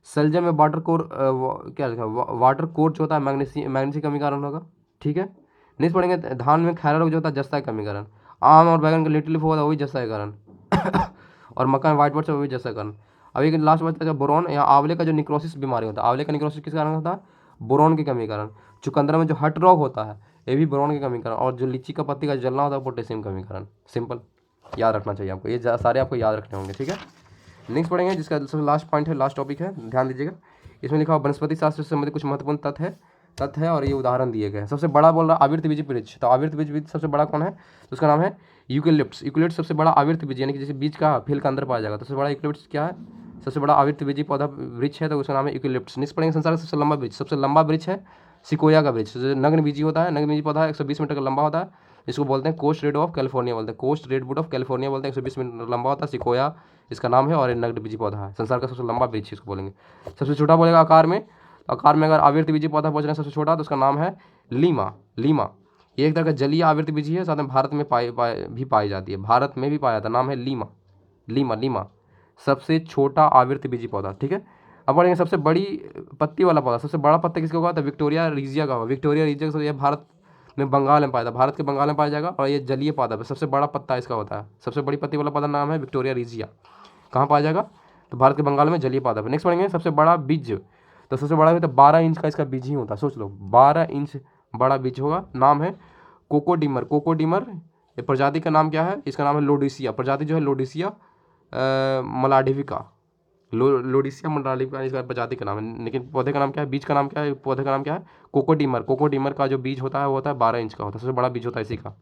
सलजम में वाटर कोर क्या लिखा, वाटर कोर जो होता है मैग्नीज की कमी कारण होगा, ठीक है। नेक्स्ट पढ़ेंगे धान में खैरा रोग जो होता है जस्ता का कमीकरण, आम और बैगन का लिटिल लीफ होता है वही जस्ता का कारण और मक्का में व्हाइट बर्ड्स वही जस्ता का कारण। अब एक लास्ट बचता है बोरोन या आंवले का जो निक्रोसिस बीमारी होता है, आंवले का निक्रोसिस किस कारण होता है? बोरोन की कमी के कारण। चुकंदर में जो हट रोग होता है ये भी बोरोन की कमी के कारण, और जो लीची का पत्ती का जलना होता है पोटेशियम कमी के कारण। सिंपल याद रखना चाहिए आपको, ये सारे आपको याद रखने होंगे, ठीक है। नेक्स्ट पढ़ेंगे जिसका सबसे लास्ट पॉइंट है, लास्ट टॉपिक है, ध्यान दीजिएगा। इसमें लिखा हुआ वनस्पति शास्त्र से संबंधित कुछ महत्वपूर्ण तथ्य है और ये उदाहरण दिए गए हैं। सबसे बड़ा बोल रहा है आवृतबीजी वृक्ष, तो आवृतबीजी वृक्ष सबसे बड़ा कौन है? तो उसका नाम है यूकेलिप्टस। यूकेलिप्टस सबसे बड़ा आवृतबीजी, यानी कि जैसे बीज का फील का अंदर पाया जाएगा, तो सबसे बड़ा यूकेलिप्टस क्या है? सबसे बड़ा आवृतबीजी पौधा वृक्ष है, तो उसका नाम है यूकेलिप्टस। नेक्स्ट पढ़ेंगे संसार का सबसे लंबा वृक्ष, सबसे लंबा वृक्ष है सिकोया का वृक्ष, जो नग्नबीजी होता है, नग्नबीजी पौधा 120 मीटर का लंबा होता है, इसको बोलते हैं कोस्ट रेड ऑफ कैलिफोर्निया बोलते हैं, कोस्ट रेडवुड ऑफ कैलिफोर्निया बोलते हैं, 120 मीटर लंबा होता है, सिकोया इसका नाम है, और ये नग्नबीजी पौधा है, संसार का सबसे लंबा वृक्ष इसको बोलेंगे। सबसे छोटा बोलेगा आकार में, आकार में अगर आवृतबीजी पौधा पहुंच रहा है सबसे छोटा, तो उसका नाम है लीमा। लीमा ये एक तरह का जलीय आवृतबीजी है, साथ में भारत में भी पाई जाती है, भारत में भी पाया जाता है, नाम है लीमा। लीमा लीमा सबसे छोटा आवृतबीजी पौधा, ठीक है। अब बढ़ेंगे सबसे बड़ी पत्ती वाला पौधा, सबसे बड़ा पत्ता किसका होगा? तो विक्टोरिया रीजिया का होगा। विक्टोरिया रीजिया ये भारत में बंगाल में पाया जाता है, भारत के बंगाल में पाया जाएगा, और ये जलीय पौधा है, सबसे बड़ा पत्ता इसका होता है। सबसे बड़ी पत्ती वाला पौधा नाम है विक्टोरिया रीजिया, कहाँ पाया जाएगा? तो भारत के बंगाल में जलीय पौधा है। नेक्स्ट पढ़ेंगे सबसे बड़ा बीज, तो सबसे बड़ा तो 12 इंच का इसका बीज ही होता है, सोच लो 12 इंच बड़ा बीज होगा, नाम है कोकोडीमर। कोकोडीमर ये प्रजाति का नाम क्या है? इसका नाम है लोडिसिया, प्रजाति जो है लोडिसिया मलाडिविका, लोडिसिया मंडालिका इसका प्रजाति का नाम है। लेकिन पौधे का नाम क्या है? बीज का नाम क्या है? पौधे का नाम क्या है? कोकोडीमर। कोकोडीमर का जो बीज होता है वो होता है 12 इंच का होता है, सबसे बड़ा बीज होता है इसी का।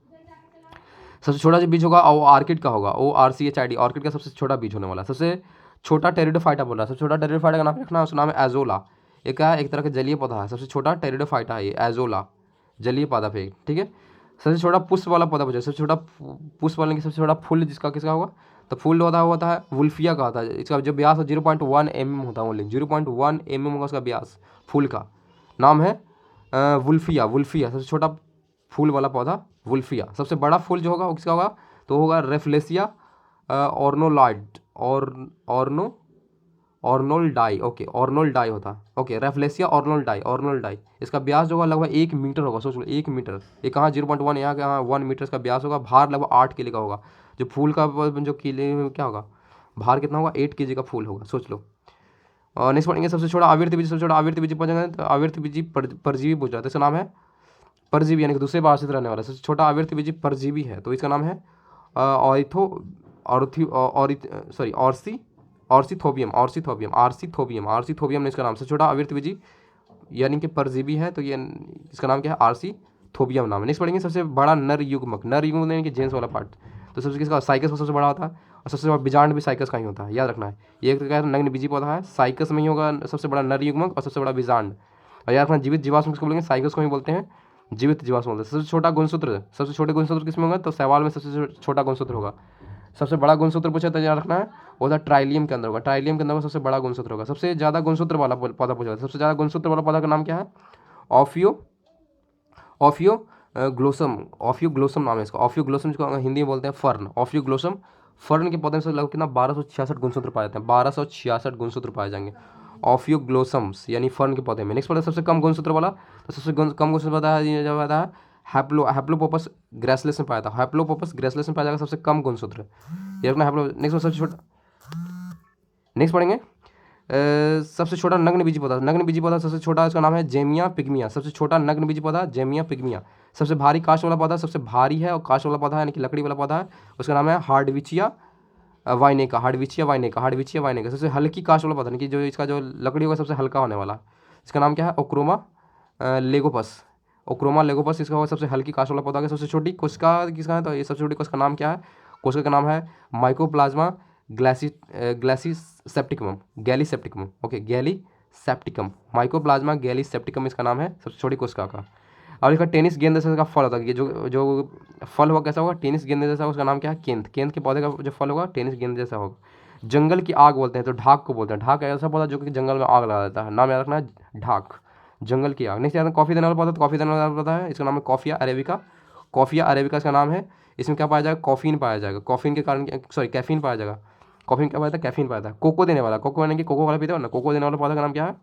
सबसे छोटा जो बीज होगा वो आर्किड का होगा, ORCHID, ऑर्किड का सबसे छोटा बीज होने वाला। सबसे छोटा टेरिडोफाइटा बोल रहा है, सबसे छोटा टेरिडोफाइटा का नाम रखना है, उसका नाम है एजोला। एक क्या है? एक तरह का जलीय पौधा है, सबसे छोटा टेरिडोफाइटा है ये एजोला, जलीय पौधा पे, ठीक है। सबसे छोटा पुष्प वाला पौधा पूछा, सबसे छोटा पुष्प वाले की सबसे छोटा फूल जिसका किसका होगा? तो फूल होता है वुल्फिया का होता है, इसका जो व्यास है 0.1 mm होता है, ओनली 0.1 mm होगा उसका व्यास फूल का, नाम है वुल्फिया। वुल्फिया सबसे छोटा फूल वाला पौधा वुल्फिया। सबसे बड़ा फूल जो होगा वो किसका होगा? तो होगा रेफ्लेसिया ऑर्नोलॉइड, ऑर्नोल्डाई, ओके ऑर्नोल्डाई होता है, ओके रेफ्लेसिया ऑर्नोल्डाई, ऑर्नोल्डाई। इसका व्यास जो होगा लगभग 1 मीटर होगा, सोच लो 1 मीटर, ये कहाँ 0.1, यहाँ के यहाँ 1 मीटर इसका व्यास होगा, भार लगभग 8 किलो का होगा। जो फूल का जो किले क्या होगा, भार कितना होगा? 8 kg का फूल होगा, सोच लो। और नेक्स्ट पढ़ेंगे सबसे छोटा आवृतबीजी, सबसे छोटा आवृतबीजी पहुंचेंगे तो आवृतबीजी परजीवी पूछ रहा है, इसका नाम है परजीवी, यानी कि दूसरे बार से रहने वाला सबसे छोटा आवृतबीजी परजीवी है, तो इसका नाम है ऑर्थो ऑर्सिथोबियम, आर्सीथोबियम ने इसका नाम। सबसे छोटा आवृतबीजी यानी कि परजीवी है, तो ये इसका नाम क्या है? आर्सीथोबियम नाम है। नेक्स्ट पढ़ेंगे सबसे बड़ा नर युग्मक, नर युग्मक यानी कि जेंट्स वाला पार्ट, तो सबसे किसका? साइकस सबसे बड़ा होता है, और सबसे बड़ा बीजांड भी साइकस का ही होता है, याद रखना है। ये एक क्या है? नग्नबीजी पौधा है, साइकस में ही होगा सबसे बड़ा नर युग्मक और सबसे बड़ा बीजांड। और याद रखना जीवित जीवाश्म किसको बोलेंगे? साइकस को ही बोलते हैं, जीवित जीवाश्म बोलते हैं। सबसे छोटा गुणसूत्र, सबसे छोटे गुणसूत्र किसमें होगा? तो शैवाल में सबसे छोटा गुणसूत्र होगा। सबसे बड़ा गुणसूत्र पूछा तो याद रखना है वो था ट्राइलियम के अंदर होगा, ट्राइलियम के अंदर सबसे बड़ा गुणसूत्र होगा। सबसे ज़्यादा गुणसूत्र वाला पौधा पूछा, सबसे ज़्यादा गुणसूत्र वाला पौधा का नाम क्या है? ऑफियोग्लोसम नाम है इसका, ऑफियोग्लोसम जिसको हिंदी में बोलते हैं फर्न, ऑफियोग्लोसम। फर्न के पौधे से लगभग कितना 1266 गुणसूत्र पाए जाते हैं, 1266 गुणसूत्र पाए जाएंगे ऑफियोग्लोसम्स यानी फर्न के पौधे में। नेक्स्ट पौधा सबसे कम गुणसूत्र वाला, तो सबसे कम गुणसूत्र पौधा है जब आता है हैप्लोपोपस ग्रेसलेस में पाया था, हैप्लोपोपस ग्रेसलेस में पाया जाएगा सबसे कम गुणसूत्र, ये अपना हैप्लो। नेक्स्ट सबसे छोटा, नेक्स्ट पढ़ेंगे सबसे छोटा नग्नबीजी पौधा, नग्नबीजी पौधा सबसे छोटा इसका नाम है जेमिया पिग्मिया, सबसे छोटा नग्नबीजी पौधा जेमिया पिग्मिया। सबसे भारी काष्ठ वाला पौधा, सबसे भारी है और काष्ठ वाला पौधा यानी कि लकड़ी वाला पौधा है, उसका नाम है हार्डविचिया वाइनेका, हार्डविचिया वाइनेका, हार्डविचिया वाइनेका। सबसे हल्की काष्ठ वाला पौधा यानी कि जो इसका जो लकड़ी होगा सबसे हल्का होने वाला, इसका नाम क्या है? ओक्रोमा लेगोपस, ओक्रोमा लेगोपस इसका होगा सबसे हल्की काष्ठ वाला पौधा है। सबसे छोटी कोशिका किसका है? तो ये सबसे छोटी कोशिका का नाम क्या है? कोशिका का नाम है mycoplasma gallisepticum, gallisepticum, okay gallisepticum, mycoplasma gallisepticum इसका नाम है सबसे छोटी कोशिका का। और इसका टेनिस गेंद जैसा का फल होता है, ये जो फल होगा कैसा होगा? टेनिस गेंद जैसा, उसका नाम क्या है? केंत, केंत के पौधे का जो फल होगा टेनिस गेंद जैसा होगा। जंगल की आग बोलते हैं तो ढाक को बोलते हैं, ढाक ऐसा पौधा जो कि जंगल में आग लगा देता है, नाम याद रखना है ढाक, जंगल की आग। नेक्स्ट याद कॉफी देने वाला पौधा, तो कॉफी देने वाला पौधा है, इसका नाम है कॉफिया अरेबिका, कॉफिया अरेबिका इसका नाम है। इसमें क्या पाया जाएगा? कॉफीन पाया जाएगा, कॉफीन के कारण कैफीन पाया जाएगा, कॉफीन क्या पाया था? कैफीन पाया था। कोको देने वाला, कोको यानी कि कोको वाला पीते हो ना, कोको देने वाला पौधा का नाम क्या है?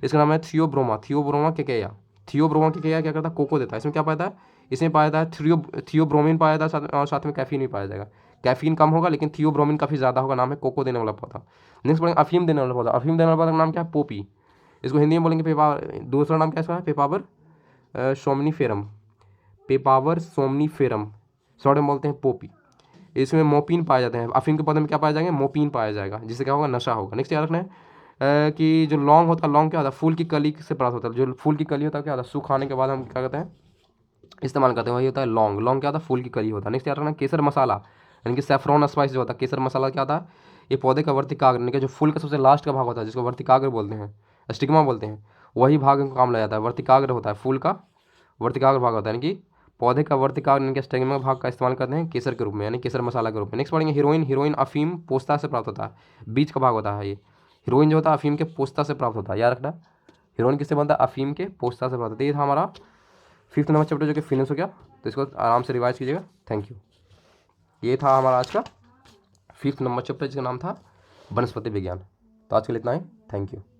इसका नाम है थियोब्रोमा, थियोब्रोमा केकेया, थियोब्रोमा केकेया क्या करता है? कोको देता है। इसमें क्या पाया था? इसमें पाया जाता है थियोब्रोमिन पाया जाता है और साथ में कैफीन भी पाया जाएगा। कैफीन कम होगा लेकिन थियोब्रोमिन काफ़ी ज़्यादा होगा। नाम है कोको देने वाला पौधा। नेक्स्ट पढ़ेंगे अफीम देने वाला पौधा। अफीम देने वाला पौधा का नाम क्या है? पोपी। इसको हिंदी में बोलेंगे पेपावर। दूसरा नाम क्या है इसका? पेपावर सोमनीफेरम। पेपावर सोमनीफेरम शॉर्ट में बोलते हैं पोपी। इसमें मोपीन पाए जाते हैं। अफीम के पौधे में क्या पाया जाएगा? मोपीन पाया जाएगा, जिससे क्या होगा? नशा होगा। नेक्स्ट याद रखना है कि जो लौंग होता है, लौंग क्या होता है? फूल की कली से प्राप्त होता है। जो फूल की कली होता है क्या होता है? सुखाने के बाद हम क्या करते हैं? इस्तेमाल करते हैं, वही होता है लौंग। लौंग क्या होता है? फूल की कली होता है। नेक्स्ट याद रखना केसर मसाला, यानी कि सेफ्रॉन स्पाइस जो होता है। केसर मसाला क्या होता है? ये पौधे का वर्तिकाग्र, यानी कि जो फूल का सबसे लास्ट का भाग होता है, जिसको वर्तिकाग्र बोलते हैं, स्टिग्मा बोलते हैं, वही भाग इनको काम लाया जाता है। वर्तिकाग्र होता है फूल का, वर्तिकाग्र भाग होता है, यानी कि पौधे का वर्तिकाग्र यानी कि स्टिग्मा भाग का इस्तेमाल करते हैं केसर के रूप में, यानी केसर मसाला के रूप में। नेक्स्ट पढ़ेंगे हीरोइन। हीरोइन अफीम पोस्ता से प्राप्त होता है। बीज का भाग होता है ये। हीरोइन जो होता है अफीम के पोस्ता से प्राप्त होता है, याद रखना। हीरोइन किससे बनता है? अफीम के पोस्ता से प्राप्त होता है। ये था हमारा 5th नंबर चैप्टर जो कि फिनिश हो गया, तो इसको आराम से रिवाइज कीजिएगा। Thank you. ये था हमारा आज का 5th नंबर चैप्टर जिसका नाम था वनस्पति विज्ञान। तो आज के लिए इतना ही। Thank you.